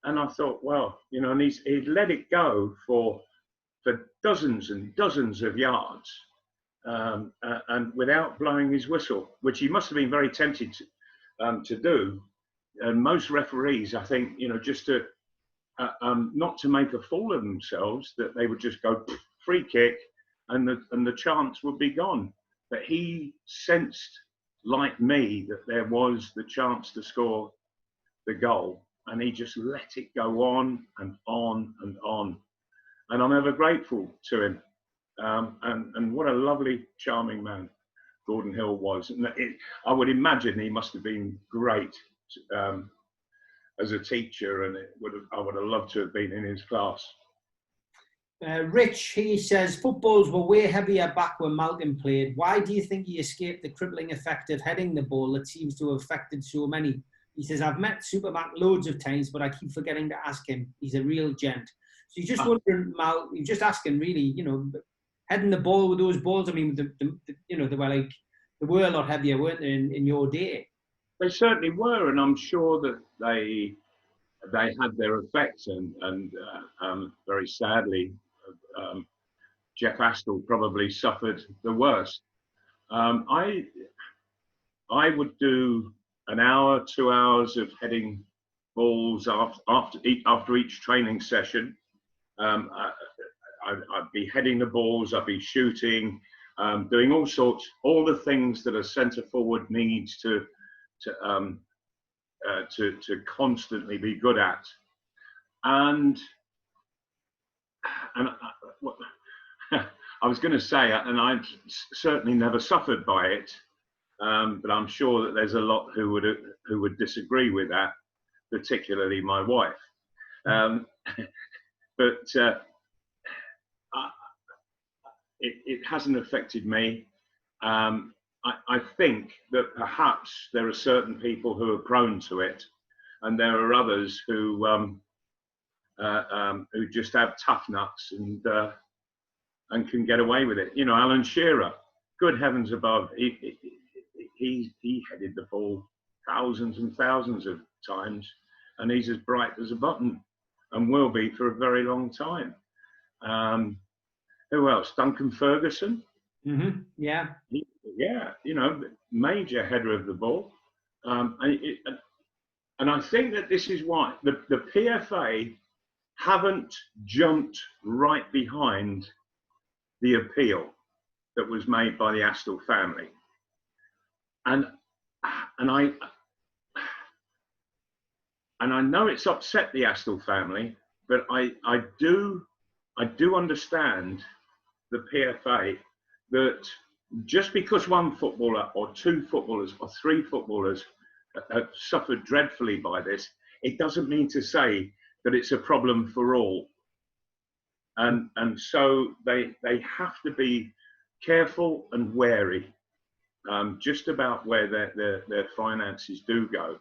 And I thought, well, you know, and he'd let it go for dozens and dozens of yards, and without blowing his whistle, which he must have been very tempted to do. And most referees, I think, you know, just to not to make a fool of themselves, that they would just go free kick and the chance would be gone. But he sensed, like me, that there was the chance to score the goal, and he just let it go on and on and on. And I'm ever grateful to him. And what a lovely, charming man Gordon Hill was. And I would imagine he must have been great as a teacher, and I would have loved to have been in his class. Rich, he says, "Footballs were way heavier back when Malcolm played. Why do you think he escaped the crippling effect of heading the ball that seems to have affected so many?" He says, "I've met Supermac loads of times, but I keep forgetting to ask him. He's a real gent." So you're just wondering, Mal, you're just asking, really, you know, heading the ball with those balls. I mean, you know, they were a lot heavier, weren't they, in your day? They certainly were, and I'm sure that they had their effects, and very sadly, Jeff Astle probably suffered the worst. I would do an hour, 2 hours of heading balls after each training session. I'd be heading the balls, I'd be shooting, doing all the things that a centre forward needs to constantly be good at. And I was going to say, and I certainly never suffered by it, but I'm sure that there's a lot who would disagree with that, particularly my wife. But it hasn't affected me. I think that perhaps there are certain people who are prone to it, and there are others who just have tough nuts and can get away with it. You know, Alan Shearer, good heavens above, he headed the ball thousands and thousands of times, and he's as bright as a button, and will be for a very long time. Who else? Duncan Ferguson. Mm-hmm. Yeah. Yeah, you know, major header of the ball. And I think that this is why the PFA haven't jumped right behind the appeal that was made by the Astle family. And I know it's upset the Astle family, but I do understand the PFA, that just because one footballer or two footballers or three footballers have suffered dreadfully by this, it doesn't mean to say that it's a problem for all. And so they have to be careful and wary just about where their finances do go.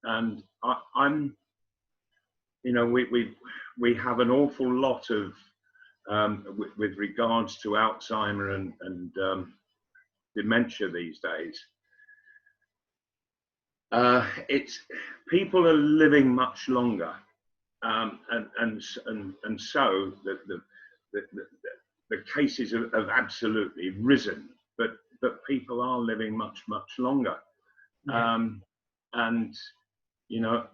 And I'm, you know, we have an awful lot of with regards to Alzheimer and dementia these days. It's people are living much longer, and so the cases have absolutely risen, but people are living much longer, and you know,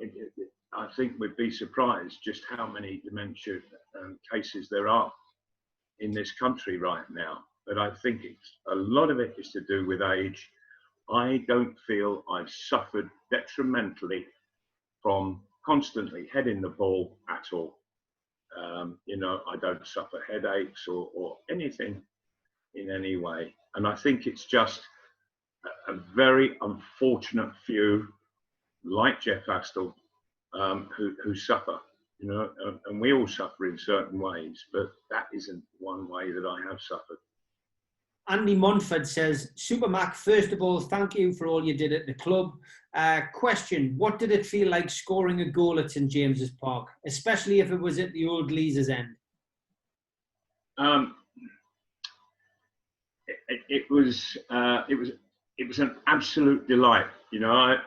I think we'd be surprised just how many dementia cases there are in this country right now. But I think a lot of it is to do with age. I don't feel I've suffered detrimentally from constantly heading the ball at all. You know, I don't suffer headaches or anything in any way. And I think it's just a very unfortunate few, like Sheff Utd, who suffer. You know, and we all suffer in certain ways, but that isn't one way that I have suffered. Andy Montford says, Supermac, first of all, thank you for all you did at the club. Question, what did it feel like scoring a goal at St James's Park, especially if it was at the old Leazer's end? It was an absolute delight. You know,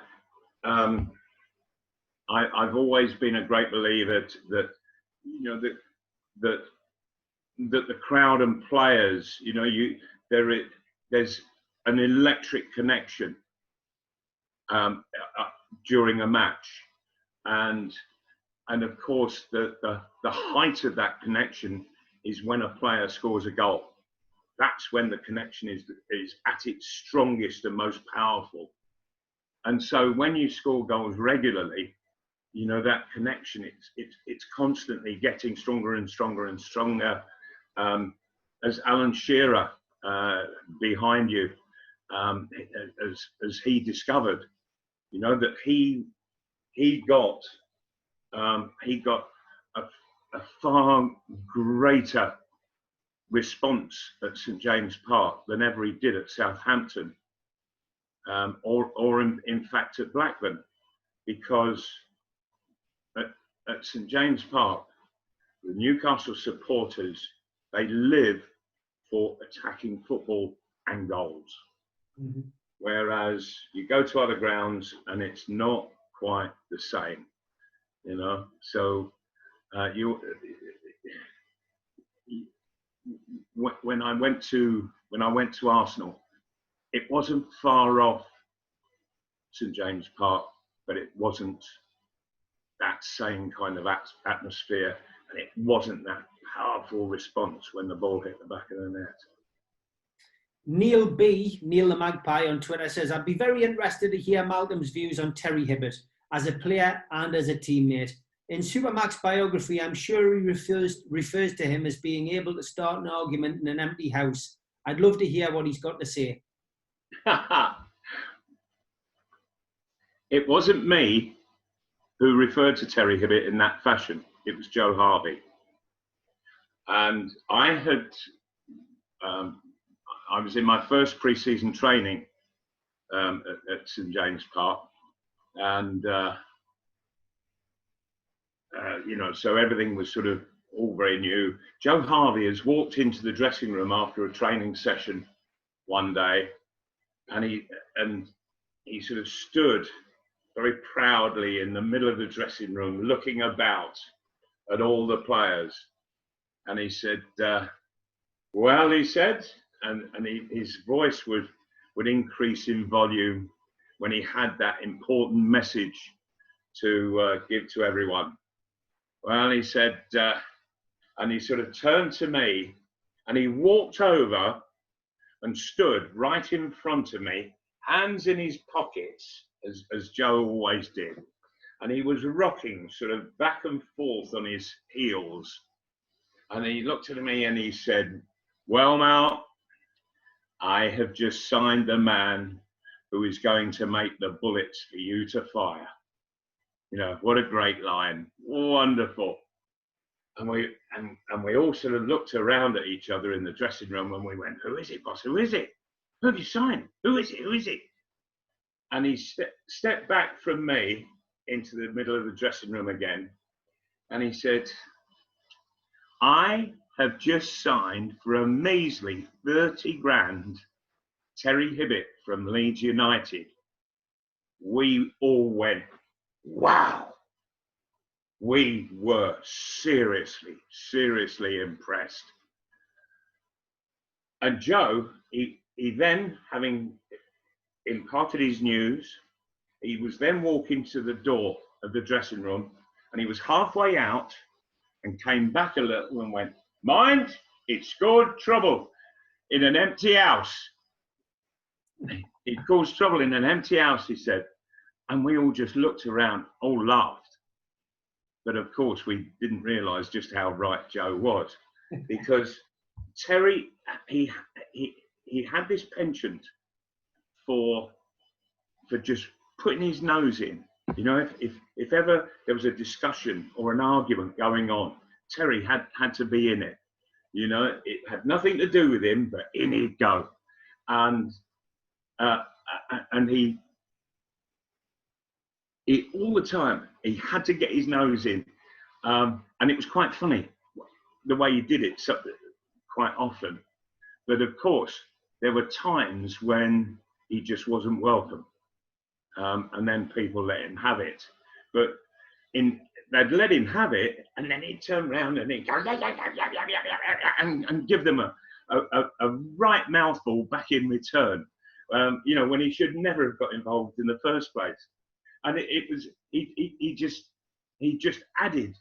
I've always been a great believer that you know that the crowd and players, you know, there's an electric connection during a match, and of course the height of that connection is when a player scores a goal. That's when the connection is at its strongest and most powerful. And so when you score goals regularly, you know, that connection, it's constantly getting stronger and stronger and stronger. As Alan Shearer behind you, as he discovered, you know, that he got a far greater response at St James Park than ever he did at Southampton, or in fact at Blackburn, because at St James Park, the Newcastle supporters, they live for attacking football and goals. Mm-hmm. Whereas you go to other grounds and it's not quite the same, you know. So when I went to Arsenal, it wasn't far off St James Park, but it wasn't that same kind of atmosphere, and it wasn't that powerful response when the ball hit the back of the net. Neil the Magpie on Twitter says, I'd be very interested to hear Malcolm's views on Terry Hibbit as a player and as a teammate. In Supermac's biography, I'm sure he refers to him as being able to start an argument in an empty house. I'd love to hear what he's got to say. It wasn't me who referred to Terry Hibbit in that fashion. It was Joe Harvey. And I was in my first pre-season training at St James Park, and you know, so everything was sort of all very new. Joe Harvey has walked into the dressing room after a training session one day, and he sort of stood very proudly in the middle of the dressing room, looking about at all the players, and he said, "Well," he said, and his voice would increase in volume when he had that important message to give to everyone. Well, he said, and he sort of turned to me, and he walked over and stood right in front of me, hands in his pockets, as Joe always did. And he was rocking sort of back and forth on his heels. And he looked at me and he said, "Well, Mal, I have just signed the man who is going to make the bullets for you to fire." You know, what a great line. Wonderful. And we all sort of looked around at each other in the dressing room and we went, "Who is it, boss? Who is it? Who have you signed? Who is it? Who is it?" And he stepped back from me into the middle of the dressing room again. And he said, "I have just signed for a measly 30 grand Terry Hibbit from Leeds United. We all went, wow. We were seriously impressed. And Joe, he then, having imparted his news, he was then walking to the door of the dressing room, and he was halfway out and came back a little and went, mind, it scored trouble in an empty house. It caused trouble in an empty house, he said. And we all just looked around, all laughed. But of course, we didn't realise just how right Joe was, because Terry, he had this penchant for just putting his nose in. You know, if ever there was a discussion or an argument going on, Terry had to be in it. You know, it had nothing to do with him, but in he'd go. And he all the time, he had to get his nose in. And it was quite funny the way he did it quite often. But of course, there were times when he just wasn't welcome. And then people let him have it. But they'd let him have it, and then he'd turn around and he'd go, and give them a right mouthful back in return. You know, when he should never have got involved in the first place. And he just added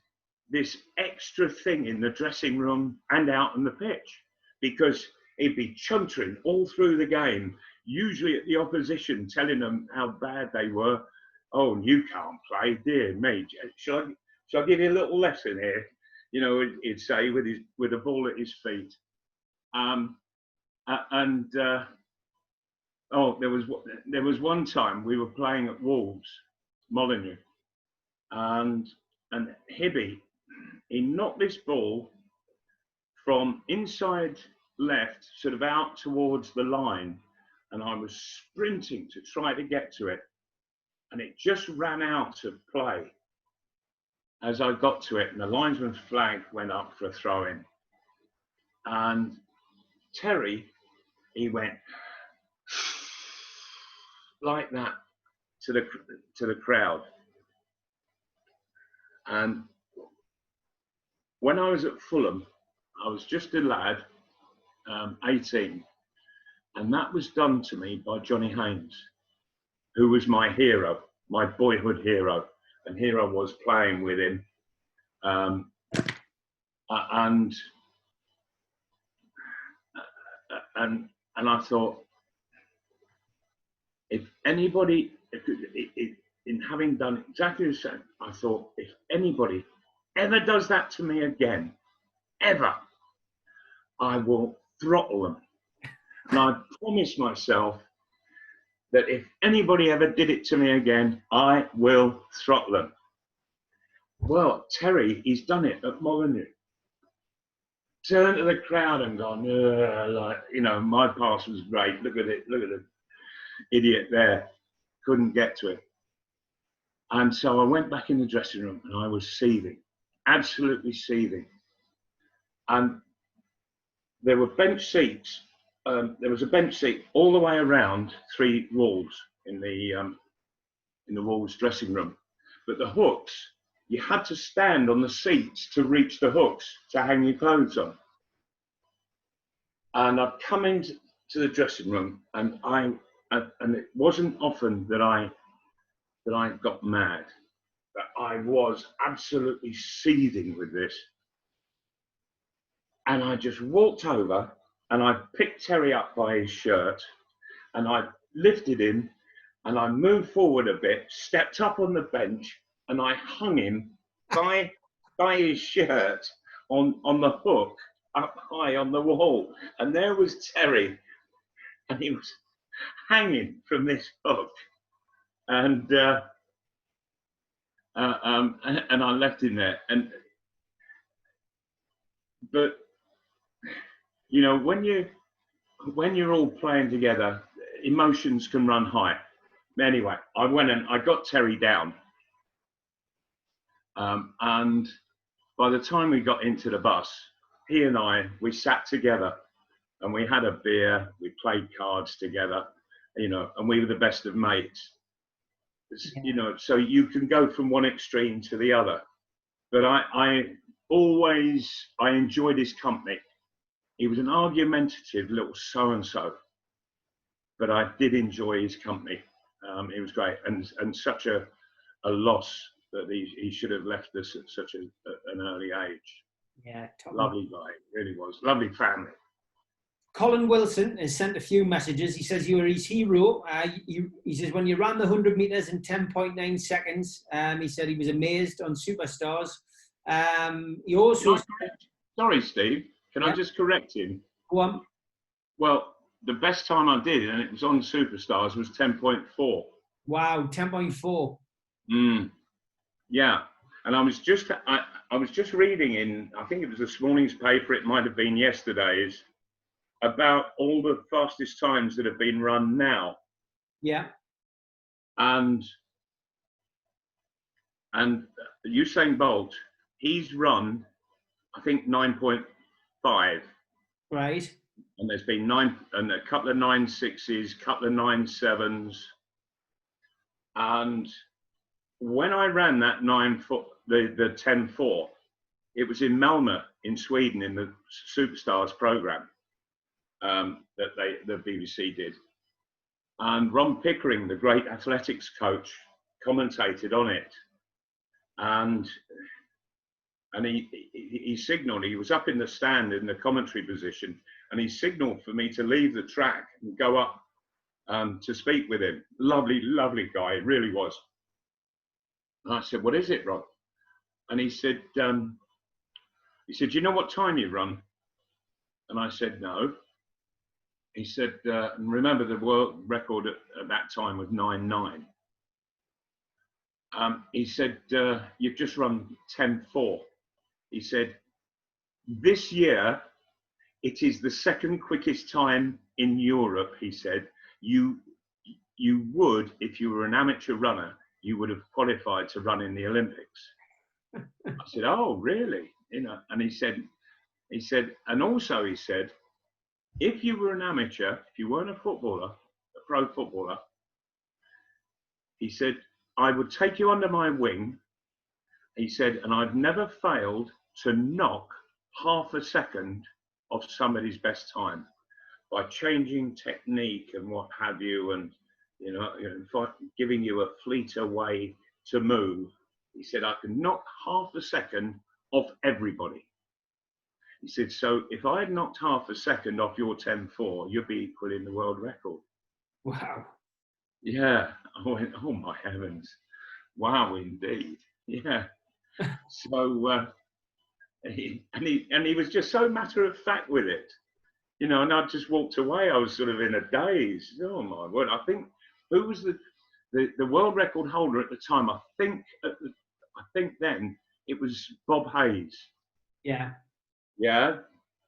this extra thing in the dressing room and out on the pitch, because he'd be chuntering all through the game, usually at the opposition, telling them how bad they were. Oh, you can't play, dear me. Shall I give you a little lesson here? You know, he'd say with a ball at his feet. There was one time we were playing at Wolves, Molineux, and Hibby, he knocked this ball from inside left, sort of out towards the line, and I was sprinting to try to get to it, and it just ran out of play as I got to it, and the linesman's flag went up for a throw-in. And Terry, he went like that to the crowd. And when I was at Fulham, I was just a lad, 18, and that was done to me by Johnny Haynes, who was my hero, my boyhood hero. And here I was playing with him, and I thought, if anybody, in having done exactly the same, I thought, if anybody ever does that to me again, ever, I will throttle them. And I promised myself that if anybody ever did it to me again, I will throttle them. Well, Terry, he's done it at Molineux. Turned to the crowd and gone, like, you know, my pass was great. Look at it. Look at the idiot there. Couldn't get to it. And so I went back in the dressing room and I was seething, absolutely seething. And there were bench seats. There was a bench seat all the way around 3 walls in the Wolves dressing room. But the hooks, you had to stand on the seats to reach the hooks to hang your clothes on. And I'd come into the dressing room, and it wasn't often that I got mad, but I was absolutely seething with this. And I just walked over and I picked Terry up by his shirt, and I lifted him, and I moved forward a bit, stepped up on the bench, and I hung him by his shirt on the hook up high on the wall. And there was Terry, and he was hanging from this hook. And I left him there. But you know, when you're all playing together, emotions can run high. Anyway, I went and I got Terry down. And by the time we got into the bus, he and I, we sat together and we had a beer, we played cards together, you know, and we were the best of mates. You know, so you can go from one extreme to the other. But I enjoyed his company. He was an argumentative little so-and-so, but I did enjoy his company. It was great, and such a loss that he should have left us at such an early age. Yeah, lovely guy, really was. Lovely family. Colin Wilson has sent a few messages. He says you were his hero. He says when you ran the 100 metres in 10.9 seconds, he said he was amazed on Superstars. He also... Sorry, Steve. Can I just correct him? Go on. Well, the best time I did, and it was on Superstars, was 10.4. Wow, 10.4. Yeah, and I was just reading in, I think it was this morning's paper, it might have been yesterday's, about all the fastest times that have been run now. Yeah. And Usain Bolt, he's run, I think 9.5. Right. And there's been a couple of 9.6s, couple of 9.7s. And when I ran that the 10.4, it was in Malmö in Sweden in the Superstars program that the BBC did. And Ron Pickering, the great athletics coach, commentated on it. And he signaled, he was up in the stand in the commentary position, and he signaled for me to leave the track and go up to speak with him. Lovely, lovely guy, he really was. And I said, "What is it, Ron?" And he said, "Do you know what time you run?" And I said, "No." He said, and remember the world record at that time was 9.9. He said, "You've just run 10.4. He said, "This year, it is the second quickest time in Europe," he said. You would, if you were an amateur runner, you would have qualified to run in the Olympics." I said, "Oh, really?" You know, and he said, and also he said, if you were an amateur, if you weren't a footballer, a pro footballer, he said, "I would take you under my wing." He said, "and I've never failed to knock half a second off somebody's best time by changing technique and what have you, and you know giving you a fleeter way to move." He said, "I can knock half a second off everybody." He said, "So if I had knocked half a second off your 10.4, you'd be equaling the world record." Wow. Yeah. I went, "Oh my heavens. Wow, indeed." Yeah. So, he was just so matter of fact with it, you know, and I just walked away. I was sort of in a daze. Oh my word. I think, who was the world record holder at the time? I think then it was Bob Hayes. Yeah. Yeah,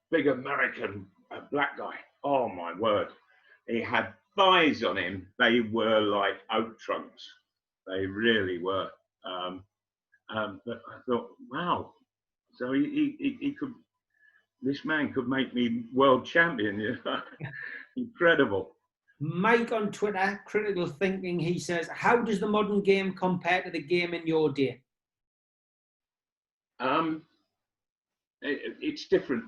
big American black guy. Oh my word. He had thighs on him. They were like oak trunks. They really were. But I thought, wow. So he could, this man could make me world champion. You know? Incredible. Mike on Twitter, Critical Thinking, he says, how does the modern game compare to the game in your day? It's different.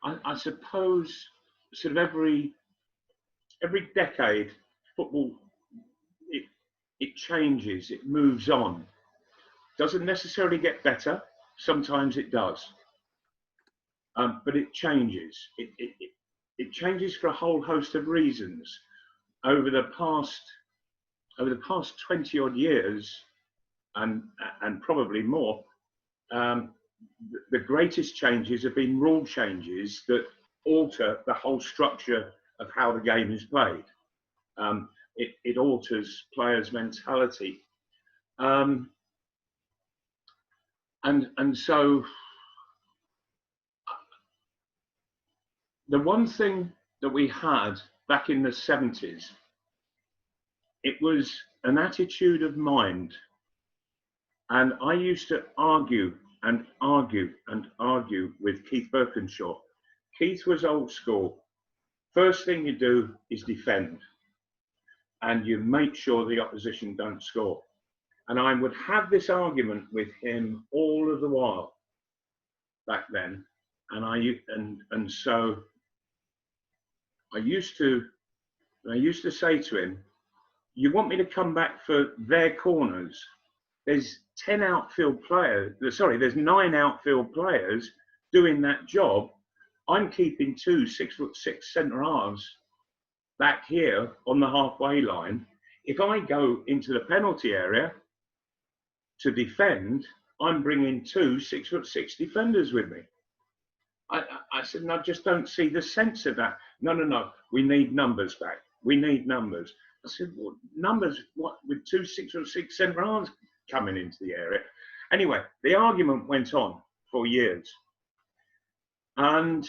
I suppose sort of every decade, football, it changes, it moves on. Doesn't necessarily get better. Sometimes it does. But it changes. It changes for a whole host of reasons. Over the past 20 odd years, and probably more, the greatest changes have been rule changes that alter the whole structure of how the game is played. It alters players' mentality. And so the one thing that we had back in the 70s, it was an attitude of mind. And I used to argue and argue with Keith Birkinshaw. Keith was old school. First thing you do is defend, and you make sure the opposition don't score. And I would have this argument with him all of the while back then. And so I used to say to him, you want me to come back for their corners? There's 10 outfield players, there's 9 outfield players doing that job. I'm keeping 2 6'6" centre halves back here on the halfway line. If I go into the penalty area to defend, I'm bringing 2 6'6" defenders with me. I said, no, I just don't see the sense of that. No, we need numbers back. We need numbers. I said, well, numbers, what, with 2 6'6" centre halves coming into the area? Anyway, the argument went on for years. And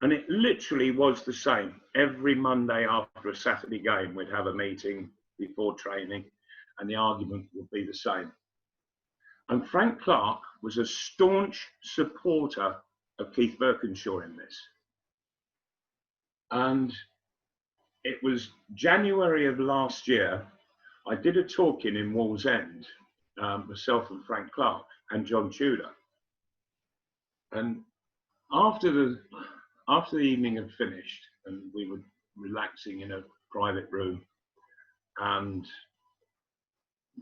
it literally was the same. Every Monday after a Saturday game, we'd have a meeting before training, and the argument would be the same. And Frank Clark was a staunch supporter of Keith Birkinshaw in this. And it was January of last year, I did a talking in Wallsend, myself and Frank Clark and John Tudor. And after the evening had finished and we were relaxing in a private room, and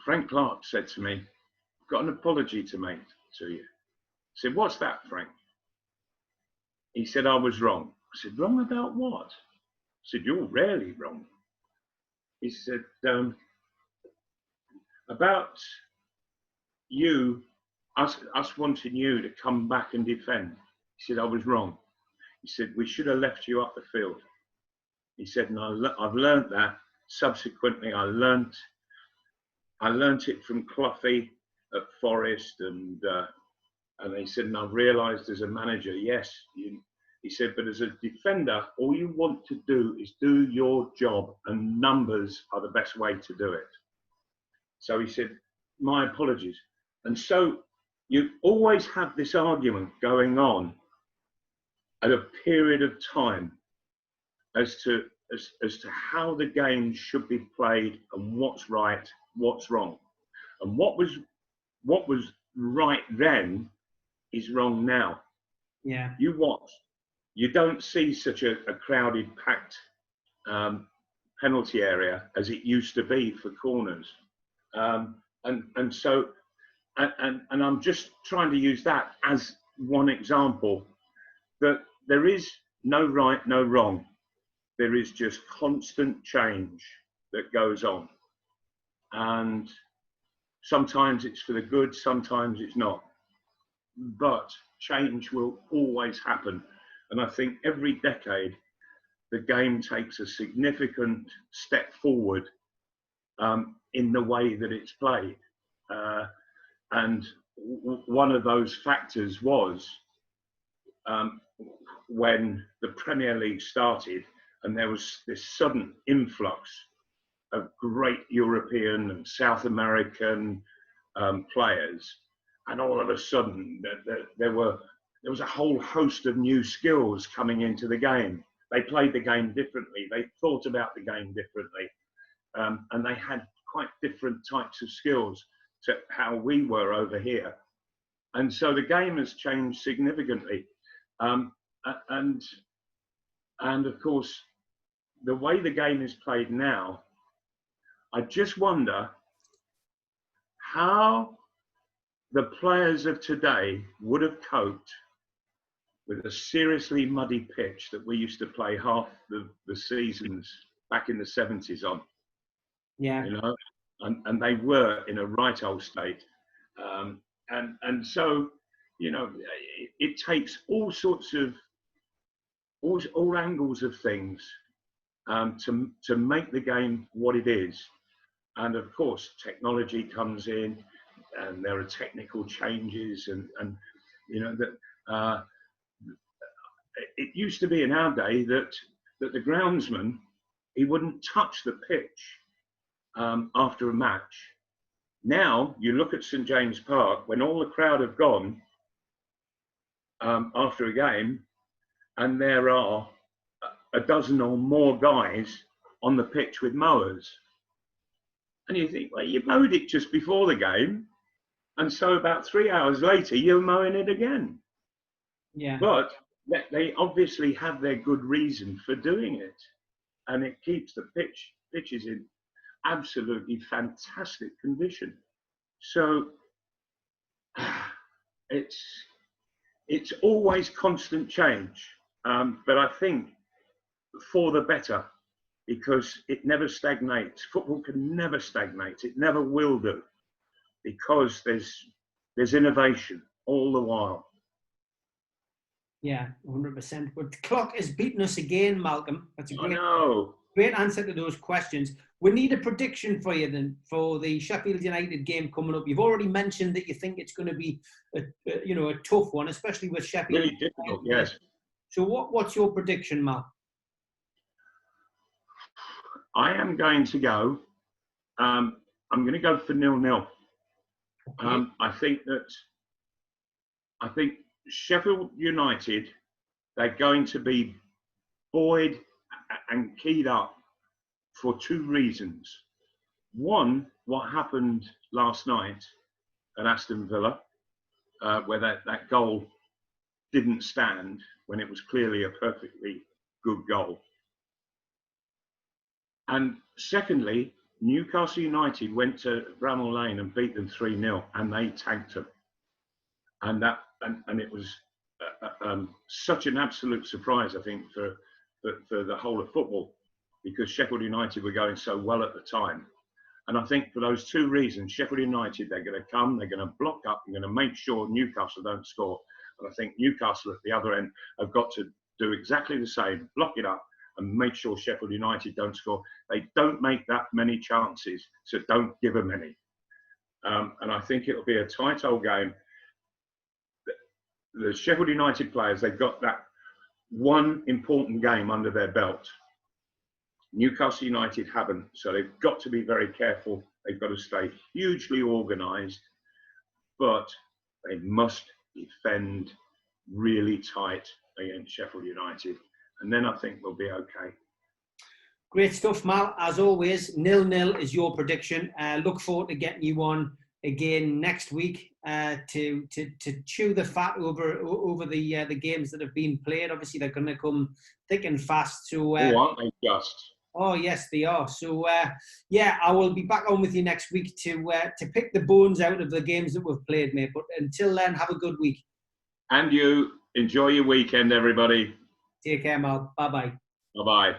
Frank Clark said to me, I've got an apology to make to you. I said, what's that, Frank? He said, I was wrong. I said, wrong about what? I said, you're rarely wrong. He said, about you, us wanting you to come back and defend. He said, I was wrong. He said, we should have left you up the field. He said, and I've learned that. Subsequently, I learnt it from Cloughy at Forest, and he said, and I've realised as a manager, yes, he said, but as a defender, all you want to do is do your job, and numbers are the best way to do it. So he said, my apologies. And so you always have this argument going on at a period of time as to how the game should be played and what's right, what's wrong. And what was right then is wrong now. Yeah. You don't see such a crowded, packed penalty area as it used to be for corners. And so I'm just trying to use that as one example, that there is no right, no wrong. There is just constant change that goes on. And sometimes it's for the good, sometimes it's not. But change will always happen. And I think every decade, the game takes a significant step forward in the way that it's played. And one of those factors was when the Premier League started and there was this sudden influx of great European and South American players. And all of a sudden, there was a whole host of new skills coming into the game. They played the game differently. They thought about the game differently. And they had quite different types of skills to how we were over here. And so the game has changed significantly. And of course, the way the game is played now, I just wonder how the players of today would have coped with a seriously muddy pitch that we used to play half the seasons back in the 70s on. Yeah. You know, and they were in a right old state. And so, you know, it takes all sorts of, all angles of things to make the game what it is. And of course, technology comes in, and there are technical changes, and you know that it used to be in our day that the groundsman, he wouldn't touch the pitch after a match. Now you look at St James Park when all the crowd have gone after a game, and there are a dozen or more guys on the pitch with mowers. And you think, well, you mowed it just before the game, and so about 3 hours later, you're mowing it again. Yeah. But they obviously have their good reason for doing it, and it keeps the pitches in absolutely fantastic condition. So it's always constant change, but I think for the better, because it never stagnates. Football can never stagnate. It never will do, because there's innovation all the while. Yeah, 100%. But the clock has beaten us again, Malcolm. That's a great answer to those questions. We need a prediction for you then for the Sheffield United game coming up. You've already mentioned that you think it's going to be a tough one, especially with Sheffield. Really difficult, yes. So what's your prediction, Mal? I am going to go. I'm going to go for 0-0. Okay. I think Sheffield United, they're going to be buoyed and keyed up for two reasons. One, what happened last night at Aston Villa, where that goal didn't stand when it was clearly a perfectly good goal. And secondly, Newcastle United went to Bramall Lane and beat them 3-0, and they tanked them. And it was such an absolute surprise, I think, for the whole of football, because Sheffield United were going so well at the time. And I think for those two reasons, Sheffield United, they're going to come, they're going to block up, they're going to make sure Newcastle don't score. And I think Newcastle at the other end have got to do exactly the same, block it up and make sure Sheffield United don't score. They don't make that many chances, so don't give them any. And I think it'll be a tight old game. The Sheffield United players, they've got that one important game under their belt. Newcastle United haven't, so they've got to be very careful. They've got to stay hugely organised, but they must defend really tight against Sheffield United, and then I think we'll be okay. Great stuff, Mal. As always, 0-0 is your prediction. Look forward to getting you on again next week to chew the fat over the games that have been played. Obviously, they're going to come thick and fast. So, aren't they just? Oh yes, they are. So yeah, I will be back on with you next week to pick the bones out of the games that we've played, mate. But until then, have a good week. And you enjoy your weekend, everybody. Take care, Mal. Bye bye. Bye bye.